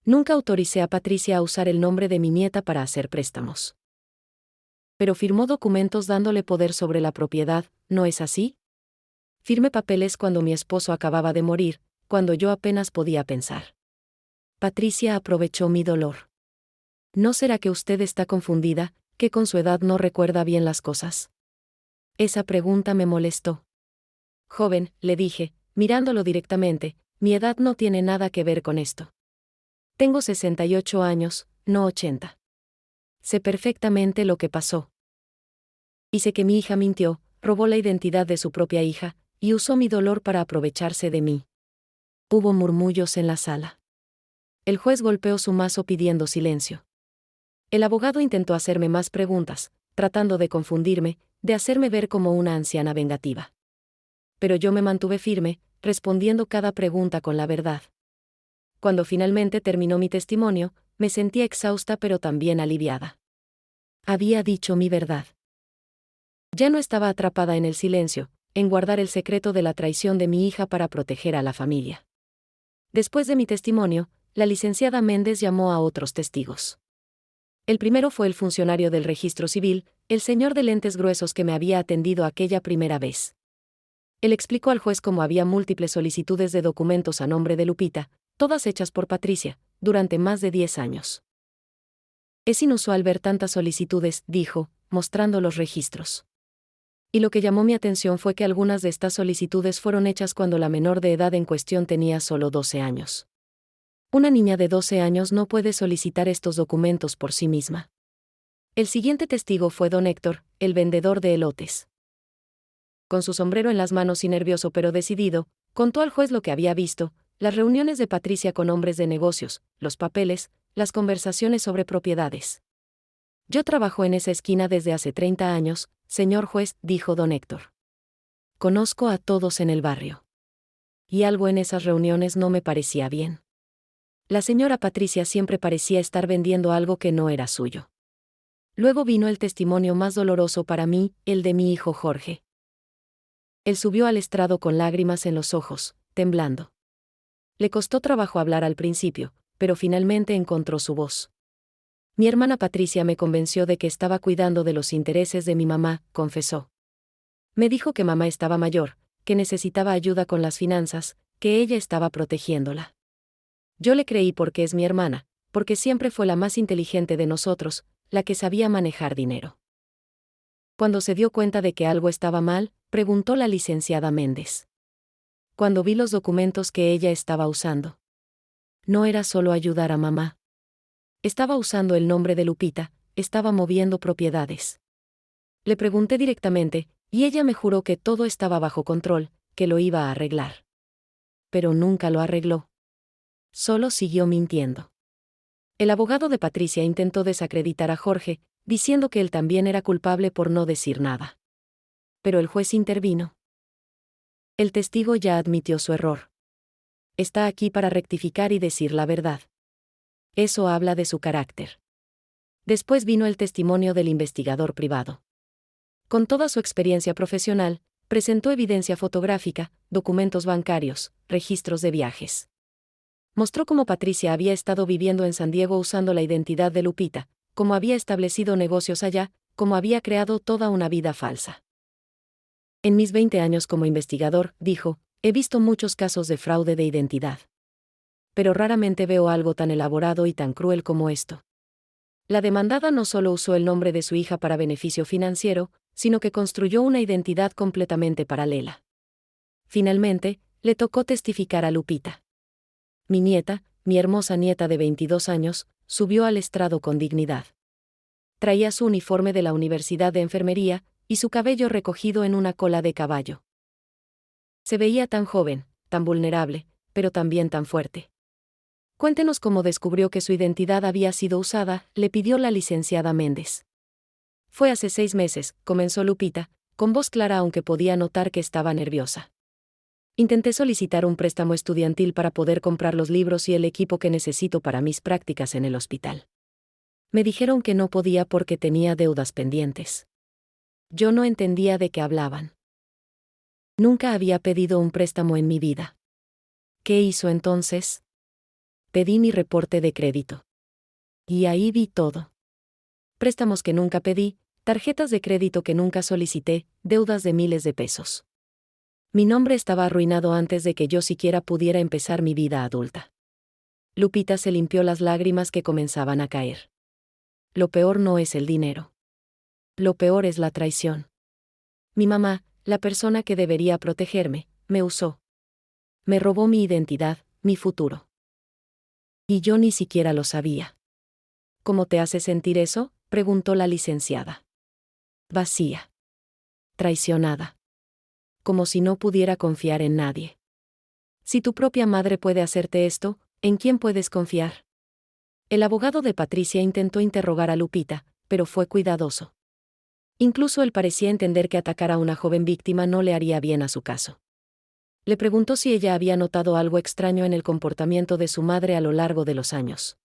Nunca autoricé a Patricia a usar el nombre de mi nieta para hacer préstamos. Pero firmó documentos dándole poder sobre la propiedad, ¿no es así? Firmé papeles cuando mi esposo acababa de morir, cuando yo apenas podía pensar. Patricia aprovechó mi dolor. ¿No será que usted está confundida, que con su edad no recuerda bien las cosas? Esa pregunta me molestó. Joven, le dije, mirándolo directamente, mi edad no tiene nada que ver con esto. Tengo 68 años, no 80. Sé perfectamente lo que pasó. Y sé que mi hija mintió, robó la identidad de su propia hija, y usó mi dolor para aprovecharse de mí. Hubo murmullos en la sala. El juez golpeó su mazo pidiendo silencio. El abogado intentó hacerme más preguntas, tratando de confundirme, de hacerme ver como una anciana vengativa. Pero yo me mantuve firme, respondiendo cada pregunta con la verdad. Cuando finalmente terminó mi testimonio, me sentía exhausta pero también aliviada. Había dicho mi verdad. Ya no estaba atrapada en el silencio, en guardar el secreto de la traición de mi hija para proteger a la familia. Después de mi testimonio, la licenciada Méndez llamó a otros testigos. El primero fue el funcionario del registro civil, el señor de lentes gruesos que me había atendido aquella primera vez. Él explicó al juez cómo había múltiples solicitudes de documentos a nombre de Lupita, todas hechas por Patricia, durante más de 10 años. Es inusual ver tantas solicitudes, dijo, mostrando los registros. Y lo que llamó mi atención fue que algunas de estas solicitudes fueron hechas cuando la menor de edad en cuestión tenía solo 12 años. Una niña de 12 años no puede solicitar estos documentos por sí misma. El siguiente testigo fue don Héctor, el vendedor de elotes. Con su sombrero en las manos y nervioso pero decidido, contó al juez lo que había visto, las reuniones de Patricia con hombres de negocios, los papeles, las conversaciones sobre propiedades. Yo trabajo en esa esquina desde hace 30 años, señor juez, dijo don Héctor. Conozco a todos en el barrio. Y algo en esas reuniones no me parecía bien. La señora Patricia siempre parecía estar vendiendo algo que no era suyo. Luego vino el testimonio más doloroso para mí, el de mi hijo Jorge. Él subió al estrado con lágrimas en los ojos, temblando. Le costó trabajo hablar al principio, pero finalmente encontró su voz. Mi hermana Patricia me convenció de que estaba cuidando de los intereses de mi mamá, confesó. Me dijo que mamá estaba mayor, que necesitaba ayuda con las finanzas, que ella estaba protegiéndola. Yo le creí porque es mi hermana, porque siempre fue la más inteligente de nosotros, la que sabía manejar dinero. Cuando se dio cuenta de que algo estaba mal, preguntó la licenciada Méndez. Cuando vi los documentos que ella estaba usando. No era solo ayudar a mamá. Estaba usando el nombre de Lupita, estaba moviendo propiedades. Le pregunté directamente, y ella me juró que todo estaba bajo control, que lo iba a arreglar. Pero nunca lo arregló. Solo siguió mintiendo. El abogado de Patricia intentó desacreditar a Jorge, diciendo que él también era culpable por no decir nada. Pero el juez intervino. El testigo ya admitió su error. Está aquí para rectificar y decir la verdad. Eso habla de su carácter. Después vino el testimonio del investigador privado. Con toda su experiencia profesional, presentó evidencia fotográfica, documentos bancarios, registros de viajes. Mostró cómo Patricia había estado viviendo en San Diego usando la identidad de Lupita, cómo había establecido negocios allá, cómo había creado toda una vida falsa. En mis 20 años como investigador, dijo, he visto muchos casos de fraude de identidad. Pero raramente veo algo tan elaborado y tan cruel como esto. La demandada no solo usó el nombre de su hija para beneficio financiero, sino que construyó una identidad completamente paralela. Finalmente, le tocó testificar a Lupita. Mi nieta, mi hermosa nieta de 22 años, subió al estrado con dignidad. Traía su uniforme de la Universidad de Enfermería, y su cabello recogido en una cola de caballo. Se veía tan joven, tan vulnerable, pero también tan fuerte. Cuéntenos cómo descubrió que su identidad había sido usada, le pidió la licenciada Méndez. Fue hace 6 meses, comenzó Lupita, con voz clara aunque podía notar que estaba nerviosa. Intenté solicitar un préstamo estudiantil para poder comprar los libros y el equipo que necesito para mis prácticas en el hospital. Me dijeron que no podía porque tenía deudas pendientes. Yo no entendía de qué hablaban. Nunca había pedido un préstamo en mi vida. ¿Qué hizo entonces? Pedí mi reporte de crédito. Y ahí vi todo. Préstamos que nunca pedí, tarjetas de crédito que nunca solicité, deudas de miles de pesos. Mi nombre estaba arruinado antes de que yo siquiera pudiera empezar mi vida adulta. Lupita se limpió las lágrimas que comenzaban a caer. lo peor no es el dinero. Lo peor es la traición. Mi mamá, la persona que debería protegerme, me usó. Me robó mi identidad, mi futuro. Y yo ni siquiera lo sabía. ¿Cómo te hace sentir eso?, preguntó la licenciada. Vacía. Traicionada. Como si no pudiera confiar en nadie. Si tu propia madre puede hacerte esto, ¿en quién puedes confiar? El abogado de Patricia intentó interrogar a Lupita, pero fue cuidadoso. Incluso él parecía entender que atacar a una joven víctima no le haría bien a su caso. Le preguntó si ella había notado algo extraño en el comportamiento de su madre a lo largo de los años.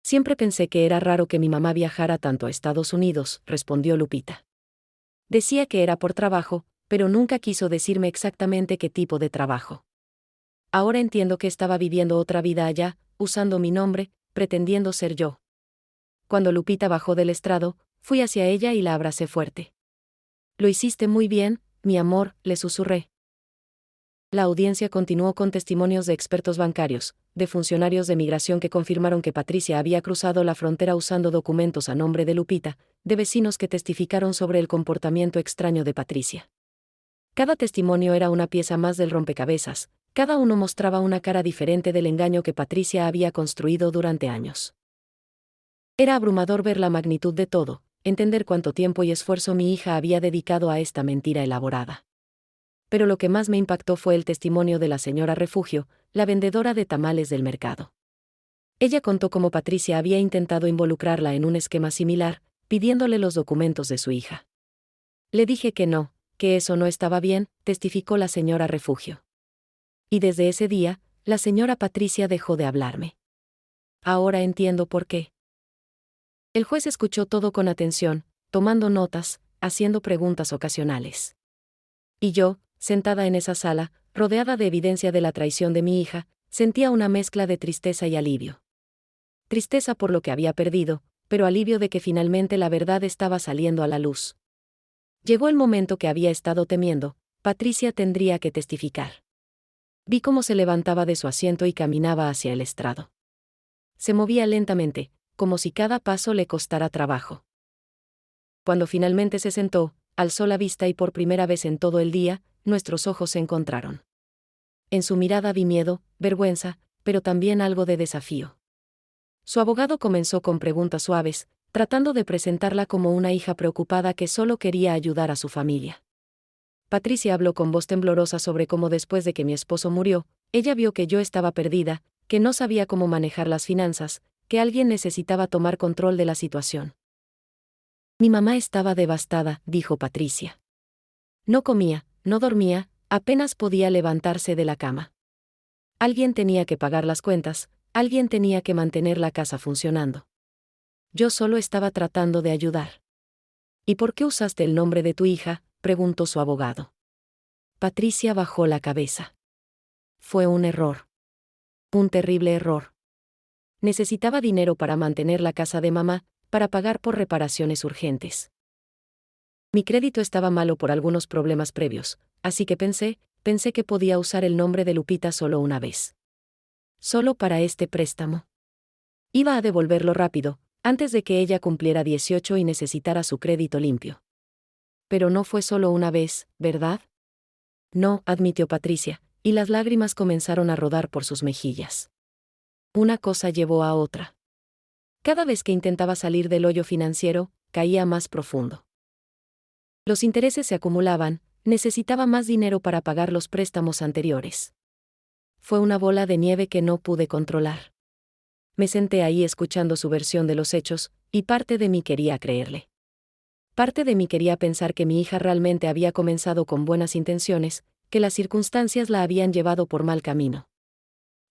Siempre pensé que era raro que mi mamá viajara tanto a Estados Unidos, respondió Lupita. Decía que era por trabajo, pero nunca quiso decirme exactamente qué tipo de trabajo. Ahora entiendo que estaba viviendo otra vida allá, usando mi nombre, pretendiendo ser yo. Cuando Lupita bajó del estrado, fui hacia ella y la abracé fuerte. Lo hiciste muy bien, mi amor, le susurré. La audiencia continuó con testimonios de expertos bancarios, de funcionarios de migración que confirmaron que Patricia había cruzado la frontera usando documentos a nombre de Lupita, de vecinos que testificaron sobre el comportamiento extraño de Patricia. Cada testimonio era una pieza más del rompecabezas, cada uno mostraba una cara diferente del engaño que Patricia había construido durante años. Era abrumador ver la magnitud de todo, entender cuánto tiempo y esfuerzo mi hija había dedicado a esta mentira elaborada. Pero lo que más me impactó fue el testimonio de la señora Refugio, la vendedora de tamales del mercado. Ella contó cómo Patricia había intentado involucrarla en un esquema similar, pidiéndole los documentos de su hija. Le dije que no, que eso no estaba bien, testificó la señora Refugio. Y desde ese día, la señora Patricia dejó de hablarme. Ahora entiendo por qué. El juez escuchó todo con atención, tomando notas, haciendo preguntas ocasionales. Y yo, sentada en esa sala, rodeada de evidencia de la traición de mi hija, sentía una mezcla de tristeza y alivio. Tristeza por lo que había perdido, pero alivio de que finalmente la verdad estaba saliendo a la luz. Llegó el momento que había estado temiendo, Patricia tendría que testificar. Vi cómo se levantaba de su asiento y caminaba hacia el estrado. Se movía lentamente, como si cada paso le costara trabajo. Cuando finalmente se sentó, alzó la vista y por primera vez en todo el día, nuestros ojos se encontraron. En su mirada vi miedo, vergüenza, pero también algo de desafío. Su abogado comenzó con preguntas suaves, tratando de presentarla como una hija preocupada que solo quería ayudar a su familia. Patricia habló con voz temblorosa sobre cómo después de que mi esposo murió, ella vio que yo estaba perdida, que no sabía cómo manejar las finanzas, que alguien necesitaba tomar control de la situación. Mi mamá estaba devastada, dijo Patricia. No comía, no dormía, apenas podía levantarse de la cama. Alguien tenía que pagar las cuentas, alguien tenía que mantener la casa funcionando. Yo solo estaba tratando de ayudar. ¿Y por qué usaste el nombre de tu hija?, preguntó su abogado. Patricia bajó la cabeza. Fue un error. Un terrible error. Necesitaba dinero para mantener la casa de mamá, para pagar por reparaciones urgentes. Mi crédito estaba malo por algunos problemas previos, así que pensé que podía usar el nombre de Lupita solo una vez. Solo para este préstamo. Iba a devolverlo rápido, antes de que ella cumpliera 18 y necesitara su crédito limpio. Pero no fue solo una vez, ¿verdad? No, admitió Patricia, y las lágrimas comenzaron a rodar por sus mejillas. Una cosa llevó a otra. Cada vez que intentaba salir del hoyo financiero, caía más profundo. Los intereses se acumulaban, necesitaba más dinero para pagar los préstamos anteriores. Fue una bola de nieve que no pude controlar. Me senté ahí escuchando su versión de los hechos, y parte de mí quería creerle. Parte de mí quería pensar que mi hija realmente había comenzado con buenas intenciones, que las circunstancias la habían llevado por mal camino.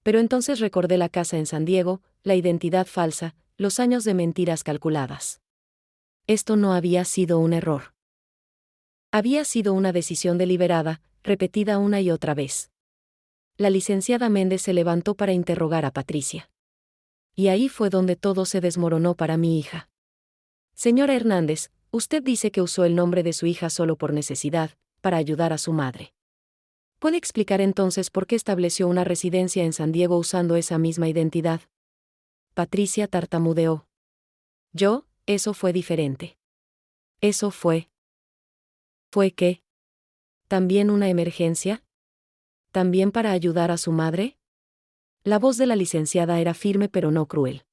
Pero entonces recordé la casa en San Diego, la identidad falsa, los años de mentiras calculadas. Esto no había sido un error. Había sido una decisión deliberada, repetida una y otra vez. La licenciada Méndez se levantó para interrogar a Patricia. Y ahí fue donde todo se desmoronó para mi hija. Señora Hernández, usted dice que usó el nombre de su hija solo por necesidad, para ayudar a su madre. ¿Puede explicar entonces por qué estableció una residencia en San Diego usando esa misma identidad? Patricia tartamudeó. Eso fue diferente. Eso fue. ¿Fue qué? ¿También una emergencia? ¿También para ayudar a su madre? La voz de la licenciada era firme pero no cruel.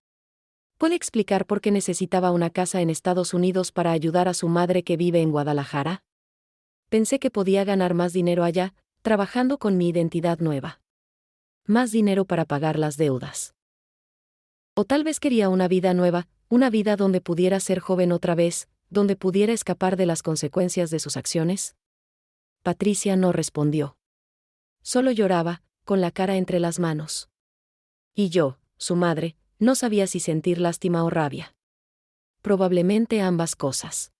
¿Puede explicar por qué necesitaba una casa en Estados Unidos para ayudar a su madre que vive en Guadalajara? Pensé que podía ganar más dinero allá, trabajando con mi identidad nueva. Más dinero para pagar las deudas. O tal vez quería una vida nueva, una vida donde pudiera ser joven otra vez, donde pudiera escapar de las consecuencias de sus acciones. Patricia no respondió. Solo lloraba, con la cara entre las manos. Y yo, su madre, no sabía si sentir lástima o rabia. Probablemente ambas cosas.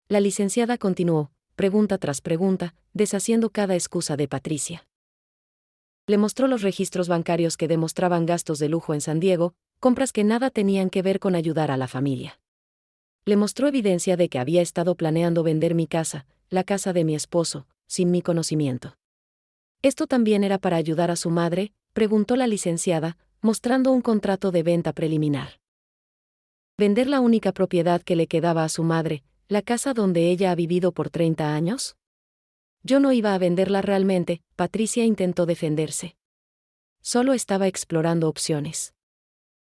La licenciada continuó, pregunta tras pregunta, deshaciendo cada excusa de Patricia. Le mostró los registros bancarios que demostraban gastos de lujo en San Diego, compras que nada tenían que ver con ayudar a la familia. Le mostró evidencia de que había estado planeando vender mi casa, la casa de mi esposo, sin mi conocimiento. ¿Esto también era para ayudar a su madre?, preguntó la licenciada, mostrando un contrato de venta preliminar. ¿Vender la única propiedad que le quedaba a su madre, la casa donde ella ha vivido por 30 años? Yo no iba a venderla realmente, Patricia intentó defenderse. Solo estaba explorando opciones.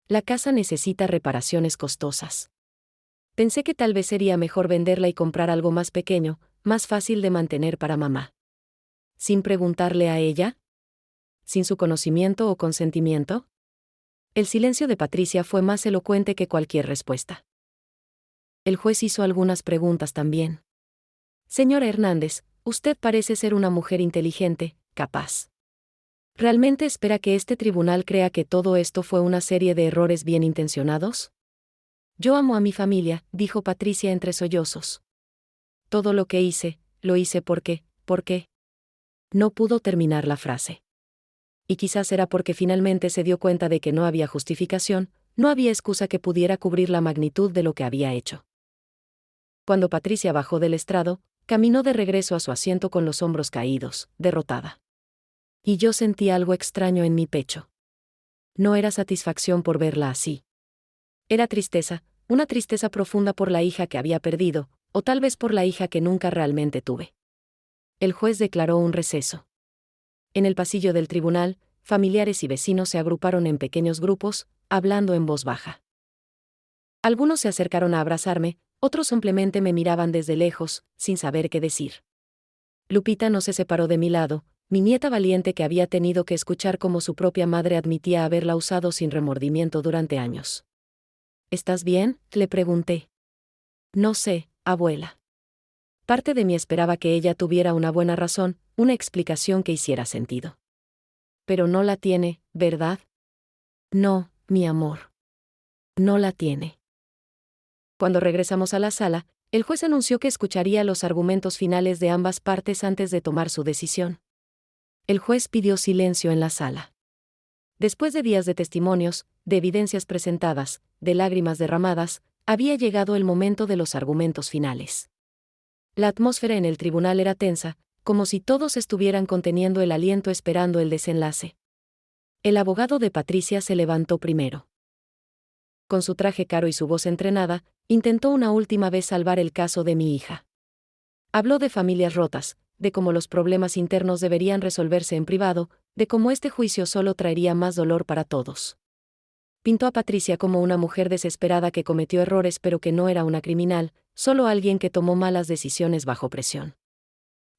La casa necesita reparaciones costosas. Pensé que tal vez sería mejor venderla y comprar algo más pequeño, más fácil de mantener para mamá. ¿Sin preguntarle a ella? ¿Sin su conocimiento o consentimiento? El silencio de Patricia fue más elocuente que cualquier respuesta. El juez hizo algunas preguntas también. Señora Hernández, usted parece ser una mujer inteligente, capaz. ¿Realmente espera que este tribunal crea que todo esto fue una serie de errores bien intencionados? Yo amo a mi familia, dijo Patricia entre sollozos. Todo lo que hice, lo hice porque. No pudo terminar la frase. Y quizás era porque finalmente se dio cuenta de que no había justificación, no había excusa que pudiera cubrir la magnitud de lo que había hecho. Cuando Patricia bajó del estrado, caminó de regreso a su asiento con los hombros caídos, derrotada. Y yo sentí algo extraño en mi pecho. No era satisfacción por verla así. Era tristeza, una tristeza profunda por la hija que había perdido, o tal vez por la hija que nunca realmente tuve. El juez declaró un receso. En el pasillo del tribunal, familiares y vecinos se agruparon en pequeños grupos, hablando en voz baja. Algunos se acercaron a abrazarme, otros simplemente me miraban desde lejos, sin saber qué decir. Lupita no se separó de mi lado, mi nieta valiente que había tenido que escuchar cómo su propia madre admitía haberla usado sin remordimiento durante años. ¿Estás bien?, le pregunté. No sé, abuela. Parte de mí esperaba que ella tuviera una buena razón, una explicación que hiciera sentido. Pero no la tiene, ¿verdad? No, mi amor. No la tiene. Cuando regresamos a la sala, el juez anunció que escucharía los argumentos finales de ambas partes antes de tomar su decisión. El juez pidió silencio en la sala. Después de días de testimonios, de evidencias presentadas, de lágrimas derramadas, había llegado el momento de los argumentos finales. La atmósfera en el tribunal era tensa, como si todos estuvieran conteniendo el aliento esperando el desenlace. El abogado de Patricia se levantó primero. Con su traje caro y su voz entrenada, intentó una última vez salvar el caso de mi hija. Habló de familias rotas, de cómo los problemas internos deberían resolverse en privado, de cómo este juicio solo traería más dolor para todos. Pintó a Patricia como una mujer desesperada que cometió errores pero que no era una criminal, solo alguien que tomó malas decisiones bajo presión.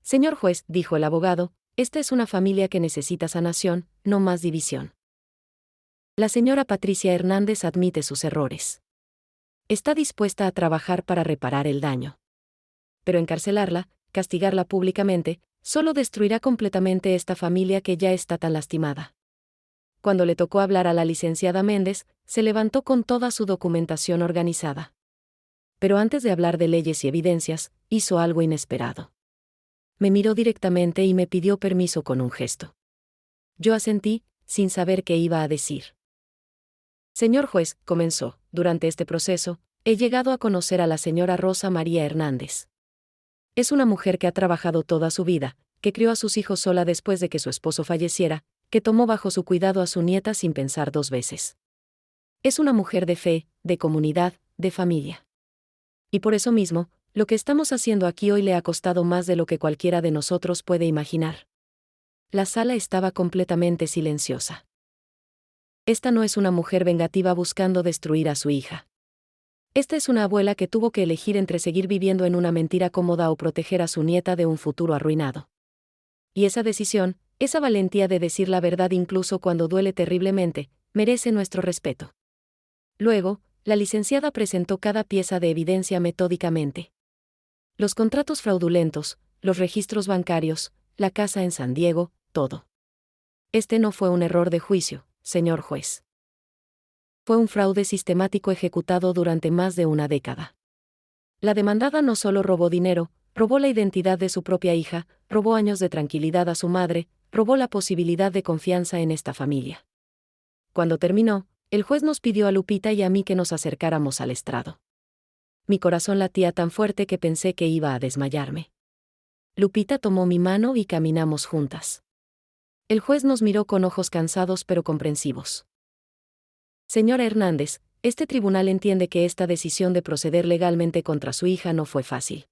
Señor juez, dijo el abogado, esta es una familia que necesita sanación, no más división. La señora Patricia Hernández admite sus errores. Está dispuesta a trabajar para reparar el daño. Pero encarcelarla, castigarla públicamente, solo destruirá completamente esta familia que ya está tan lastimada. Cuando le tocó hablar a la licenciada Méndez, se levantó con toda su documentación organizada. Pero antes de hablar de leyes y evidencias, hizo algo inesperado. Me miró directamente y me pidió permiso con un gesto. Yo asentí, sin saber qué iba a decir. Señor juez, comenzó, durante este proceso, he llegado a conocer a la señora Rosa María Hernández. Es una mujer que ha trabajado toda su vida, que crió a sus hijos sola después de que su esposo falleciera, que tomó bajo su cuidado a su nieta sin pensar dos veces. Es una mujer de fe, de comunidad, de familia. Y por eso mismo, lo que estamos haciendo aquí hoy le ha costado más de lo que cualquiera de nosotros puede imaginar. La sala estaba completamente silenciosa. Esta no es una mujer vengativa buscando destruir a su hija. Esta es una abuela que tuvo que elegir entre seguir viviendo en una mentira cómoda o proteger a su nieta de un futuro arruinado. Y esa decisión, esa valentía de decir la verdad incluso cuando duele terriblemente, merece nuestro respeto. Luego, la licenciada presentó cada pieza de evidencia metódicamente. Los contratos fraudulentos, los registros bancarios, la casa en San Diego, todo. Este no fue un error de juicio, señor juez. Fue un fraude sistemático ejecutado durante más de una década. La demandada no solo robó dinero, robó la identidad de su propia hija, robó años de tranquilidad a su madre, robó la posibilidad de confianza en esta familia. Cuando terminó, el juez nos pidió a Lupita y a mí que nos acercáramos al estrado. Mi corazón latía tan fuerte que pensé que iba a desmayarme. Lupita tomó mi mano y caminamos juntas. El juez nos miró con ojos cansados pero comprensivos. Señora Hernández, este tribunal entiende que esta decisión de proceder legalmente contra su hija no fue fácil.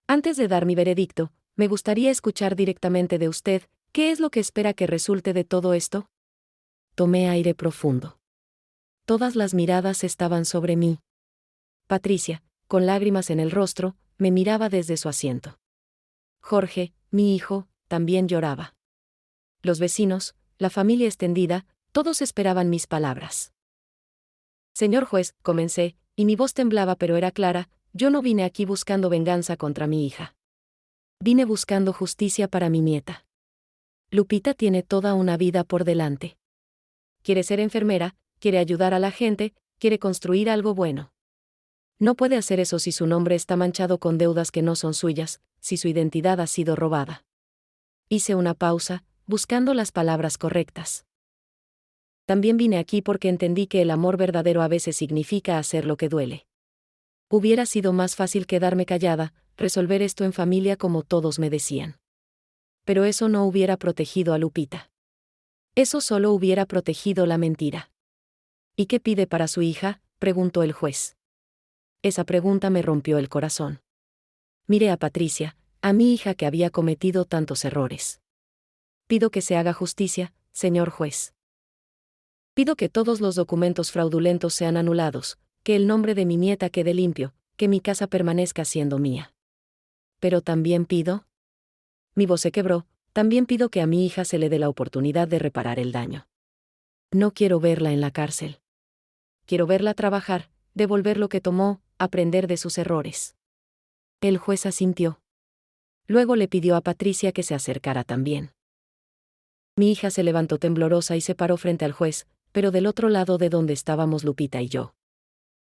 Antes de dar mi veredicto, me gustaría escuchar directamente de usted, ¿qué es lo que espera que resulte de todo esto? Tomé aire profundo. Todas las miradas estaban sobre mí. Patricia, con lágrimas en el rostro, me miraba desde su asiento. Jorge, mi hijo, también lloraba. Los vecinos, la familia extendida, todos esperaban mis palabras. Señor juez, comencé, y mi voz temblaba pero era clara, yo no vine aquí buscando venganza contra mi hija. Vine buscando justicia para mi nieta. Lupita tiene toda una vida por delante. Quiere ser enfermera, quiere ayudar a la gente, quiere construir algo bueno. No puede hacer eso si su nombre está manchado con deudas que no son suyas, si su identidad ha sido robada. Hice una pausa, buscando las palabras correctas. También vine aquí porque entendí que el amor verdadero a veces significa hacer lo que duele. Hubiera sido más fácil quedarme callada, resolver esto en familia como todos me decían. Pero eso no hubiera protegido a Lupita. Eso solo hubiera protegido la mentira. ¿Y qué pide para su hija?, preguntó el juez. Esa pregunta me rompió el corazón. Miré a Patricia, a mi hija que había cometido tantos errores. Pido que se haga justicia, señor juez. Pido que todos los documentos fraudulentos sean anulados, que el nombre de mi nieta quede limpio, que mi casa permanezca siendo mía. Pero también pido... Mi voz se quebró, también pido que a mi hija se le dé la oportunidad de reparar el daño. No quiero verla en la cárcel. Quiero verla trabajar, devolver lo que tomó, aprender de sus errores. El juez asintió. Luego le pidió a Patricia que se acercara también. Mi hija se levantó temblorosa y se paró frente al juez, pero del otro lado de donde estábamos Lupita y yo.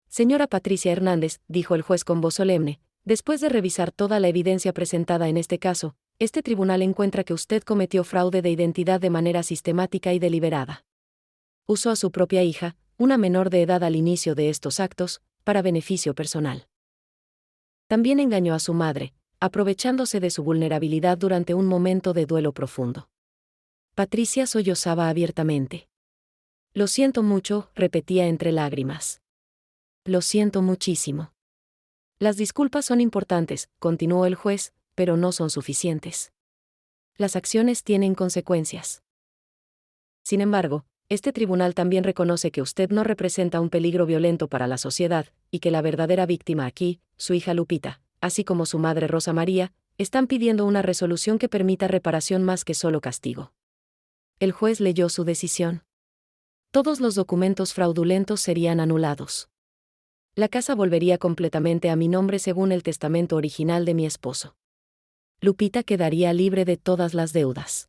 Señora Patricia Hernández, dijo el juez con voz solemne, después de revisar toda la evidencia presentada en este caso, este tribunal encuentra que usted cometió fraude de identidad de manera sistemática y deliberada. Usó a su propia hija, una menor de edad al inicio de estos actos, para beneficio personal. También engañó a su madre, aprovechándose de su vulnerabilidad durante un momento de duelo profundo. Patricia sollozaba abiertamente. Lo siento mucho, repetía entre lágrimas. Lo siento muchísimo. Las disculpas son importantes, continuó el juez, pero no son suficientes. Las acciones tienen consecuencias. Sin embargo, este tribunal también reconoce que usted no representa un peligro violento para la sociedad, y que la verdadera víctima aquí, su hija Lupita, así como su madre Rosa María, están pidiendo una resolución que permita reparación más que solo castigo. El juez leyó su decisión. Todos los documentos fraudulentos serían anulados. La casa volvería completamente a mi nombre según el testamento original de mi esposo. Lupita quedaría libre de todas las deudas.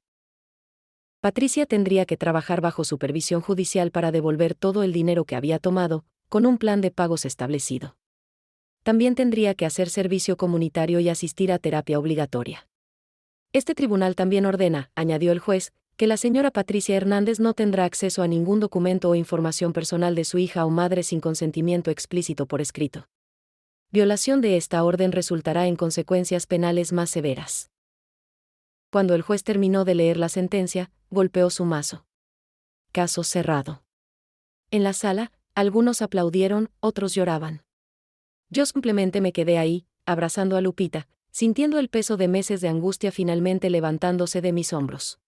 Patricia tendría que trabajar bajo supervisión judicial para devolver todo el dinero que había tomado, con un plan de pagos establecido. También tendría que hacer servicio comunitario y asistir a terapia obligatoria. Este tribunal también ordena, añadió el juez, que la señora Patricia Hernández no tendrá acceso a ningún documento o información personal de su hija o madre sin consentimiento explícito por escrito. Violación de esta orden resultará en consecuencias penales más severas. Cuando el juez terminó de leer la sentencia, golpeó su mazo. Caso cerrado. En la sala, algunos aplaudieron, otros lloraban. Yo simplemente me quedé ahí, abrazando a Lupita, sintiendo el peso de meses de angustia finalmente levantándose de mis hombros.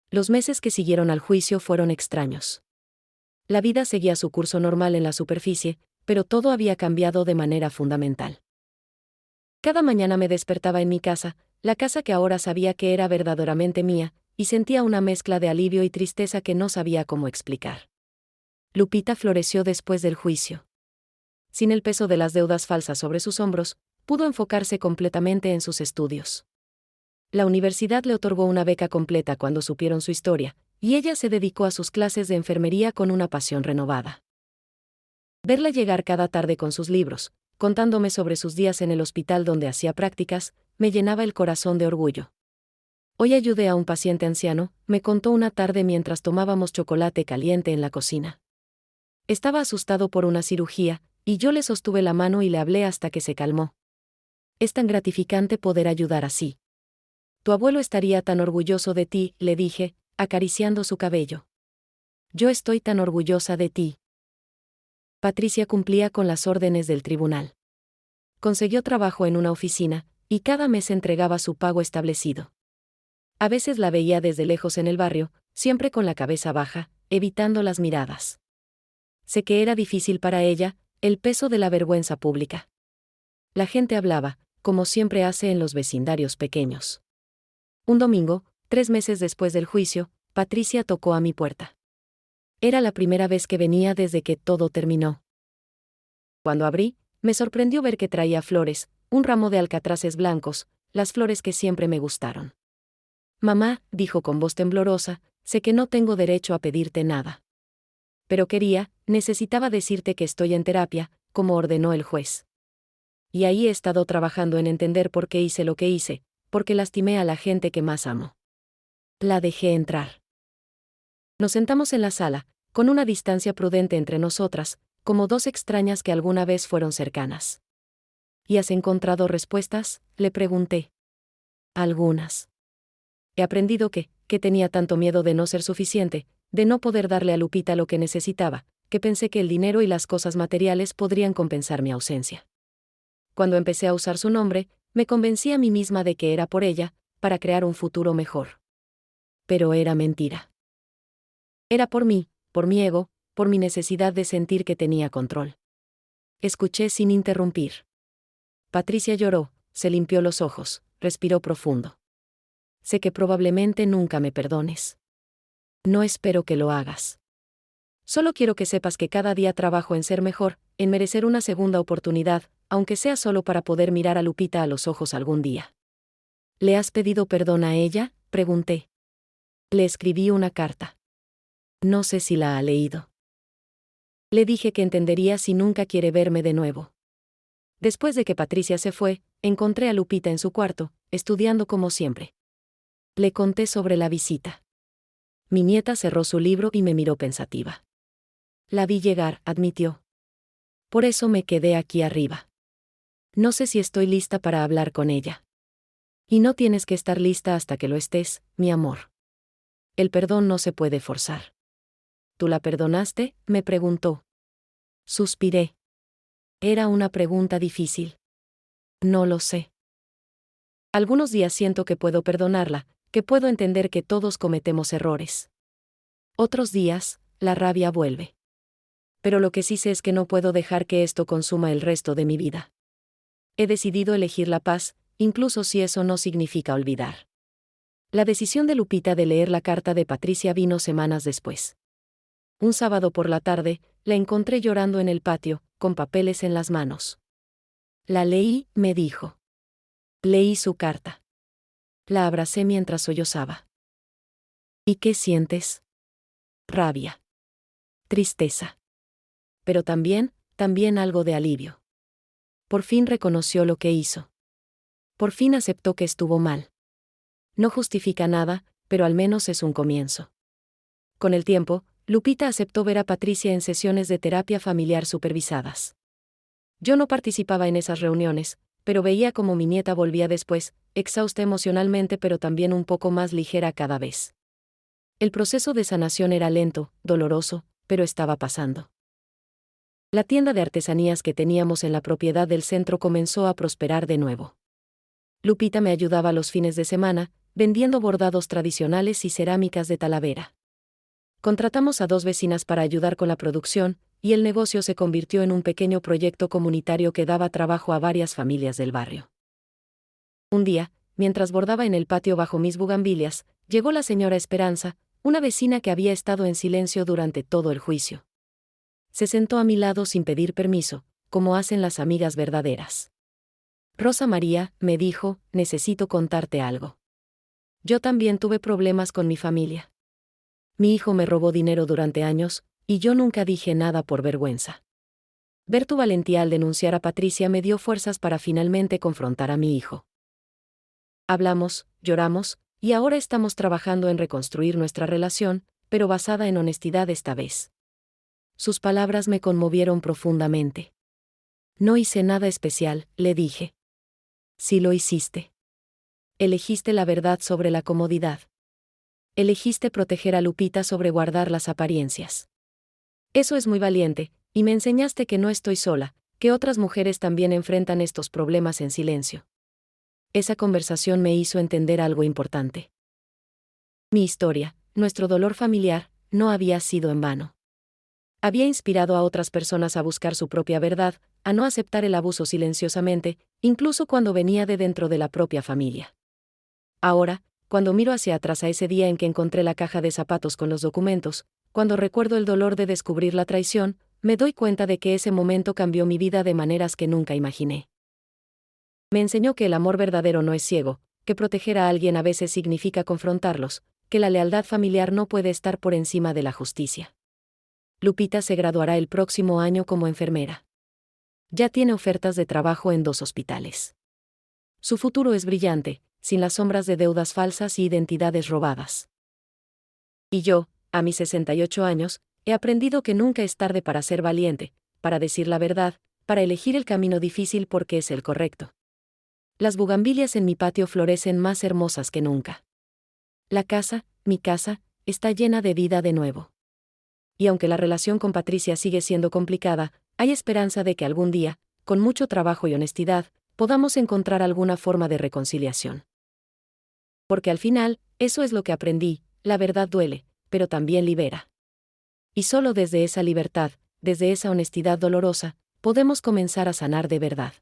Los meses que siguieron al juicio fueron extraños. La vida seguía su curso normal en la superficie, pero todo había cambiado de manera fundamental. Cada mañana me despertaba en mi casa, la casa que ahora sabía que era verdaderamente mía, y sentía una mezcla de alivio y tristeza que no sabía cómo explicar. Lupita floreció después del juicio. Sin el peso de las deudas falsas sobre sus hombros, pudo enfocarse completamente en sus estudios. La universidad le otorgó una beca completa cuando supieron su historia, y ella se dedicó a sus clases de enfermería con una pasión renovada. Verla llegar cada tarde con sus libros, contándome sobre sus días en el hospital donde hacía prácticas, me llenaba el corazón de orgullo. Hoy ayudé a un paciente anciano, me contó una tarde mientras tomábamos chocolate caliente en la cocina. Estaba asustado por una cirugía, y yo le sostuve la mano y le hablé hasta que se calmó. Es tan gratificante poder ayudar así. Tu abuelo estaría tan orgulloso de ti, le dije, acariciando su cabello. Yo estoy tan orgullosa de ti. Patricia cumplía con las órdenes del tribunal. Consiguió trabajo en una oficina, y cada mes entregaba su pago establecido. A veces la veía desde lejos en el barrio, siempre con la cabeza baja, evitando las miradas. Sé que era difícil para ella, el peso de la vergüenza pública. La gente hablaba, como siempre hace en los vecindarios pequeños. Un domingo, 3 meses después del juicio, Patricia tocó a mi puerta. Era la primera vez que venía desde que todo terminó. Cuando abrí, me sorprendió ver que traía flores, un ramo de alcatraces blancos, las flores que siempre me gustaron. Mamá, dijo con voz temblorosa, sé que no tengo derecho a pedirte nada. Pero necesitaba decirte que estoy en terapia, como ordenó el juez. Y ahí he estado trabajando en entender por qué hice lo que hice, porque lastimé a la gente que más amo. La dejé entrar. Nos sentamos en la sala, con una distancia prudente entre nosotras, como dos extrañas que alguna vez fueron cercanas. ¿Y has encontrado respuestas?, le pregunté. Algunas. He aprendido que tenía tanto miedo de no ser suficiente, de no poder darle a Lupita lo que necesitaba, que pensé que el dinero y las cosas materiales podrían compensar mi ausencia. Cuando empecé a usar su nombre, me convencí a mí misma de que era por ella, para crear un futuro mejor. Pero era mentira. Era por mí, por mi ego, por mi necesidad de sentir que tenía control. Escuché sin interrumpir. Patricia lloró, se limpió los ojos, respiró profundo. Sé que probablemente nunca me perdones. No espero que lo hagas. Solo quiero que sepas que cada día trabajo en ser mejor, en merecer una segunda oportunidad, aunque sea solo para poder mirar a Lupita a los ojos algún día. ¿Le has pedido perdón a ella?, pregunté. Le escribí una carta. No sé si la ha leído. Le dije que entendería si nunca quiere verme de nuevo. Después de que Patricia se fue, encontré a Lupita en su cuarto, estudiando como siempre. Le conté sobre la visita. Mi nieta cerró su libro y me miró pensativa. La vi llegar, admitió. Por eso me quedé aquí arriba. No sé si estoy lista para hablar con ella. Y no tienes que estar lista hasta que lo estés, mi amor. El perdón no se puede forzar. ¿Tú la perdonaste?, me preguntó. Suspiré. Era una pregunta difícil. No lo sé. Algunos días siento que puedo perdonarla, que puedo entender que todos cometemos errores. Otros días, la rabia vuelve. Pero lo que sí sé es que no puedo dejar que esto consuma el resto de mi vida. He decidido elegir la paz, incluso si eso no significa olvidar. La decisión de Lupita de leer la carta de Patricia vino semanas después. Un sábado por la tarde, la encontré llorando en el patio, con papeles en las manos. La leí, me dijo. Leí su carta. La abracé mientras sollozaba. ¿Y qué sientes? Rabia. Tristeza. Pero también algo de alivio. Por fin reconoció lo que hizo. Por fin aceptó que estuvo mal. No justifica nada, pero al menos es un comienzo. Con el tiempo, Lupita aceptó ver a Patricia en sesiones de terapia familiar supervisadas. Yo no participaba en esas reuniones, pero veía cómo mi nieta volvía después, exhausta emocionalmente pero también un poco más ligera cada vez. El proceso de sanación era lento, doloroso, pero estaba pasando. La tienda de artesanías que teníamos en la propiedad del centro comenzó a prosperar de nuevo. Lupita me ayudaba los fines de semana, vendiendo bordados tradicionales y cerámicas de Talavera. Contratamos a 2 vecinas para ayudar con la producción, y el negocio se convirtió en un pequeño proyecto comunitario que daba trabajo a varias familias del barrio. Un día, mientras bordaba en el patio bajo mis bugambilias, llegó la señora Esperanza, una vecina que había estado en silencio durante todo el juicio. Se sentó a mi lado sin pedir permiso, como hacen las amigas verdaderas. Rosa María, me dijo, necesito contarte algo. Yo también tuve problemas con mi familia. Mi hijo me robó dinero durante años, y yo nunca dije nada por vergüenza. Ver tu valentía al denunciar a Patricia me dio fuerzas para finalmente confrontar a mi hijo. Hablamos, lloramos, y ahora estamos trabajando en reconstruir nuestra relación, pero basada en honestidad esta vez. Sus palabras me conmovieron profundamente. No hice nada especial, le dije. Sí lo hiciste. Elegiste la verdad sobre la comodidad. Elegiste proteger a Lupita sobre guardar las apariencias. Eso es muy valiente, y me enseñaste que no estoy sola, que otras mujeres también enfrentan estos problemas en silencio. Esa conversación me hizo entender algo importante. Mi historia, nuestro dolor familiar, no había sido en vano. Había inspirado a otras personas a buscar su propia verdad, a no aceptar el abuso silenciosamente, incluso cuando venía de dentro de la propia familia. Ahora, cuando miro hacia atrás a ese día en que encontré la caja de zapatos con los documentos, cuando recuerdo el dolor de descubrir la traición, me doy cuenta de que ese momento cambió mi vida de maneras que nunca imaginé. Me enseñó que el amor verdadero no es ciego, que proteger a alguien a veces significa confrontarlos, que la lealtad familiar no puede estar por encima de la justicia. Lupita se graduará el próximo año como enfermera. Ya tiene ofertas de trabajo en 2 hospitales. Su futuro es brillante, sin las sombras de deudas falsas y identidades robadas. Y yo, a mis 68 años, he aprendido que nunca es tarde para ser valiente, para decir la verdad, para elegir el camino difícil porque es el correcto. Las bugambilias en mi patio florecen más hermosas que nunca. La casa, mi casa, está llena de vida de nuevo. Y aunque la relación con Patricia sigue siendo complicada, hay esperanza de que algún día, con mucho trabajo y honestidad, podamos encontrar alguna forma de reconciliación. Porque al final, eso es lo que aprendí, la verdad duele, pero también libera. Y solo desde esa libertad, desde esa honestidad dolorosa, podemos comenzar a sanar de verdad.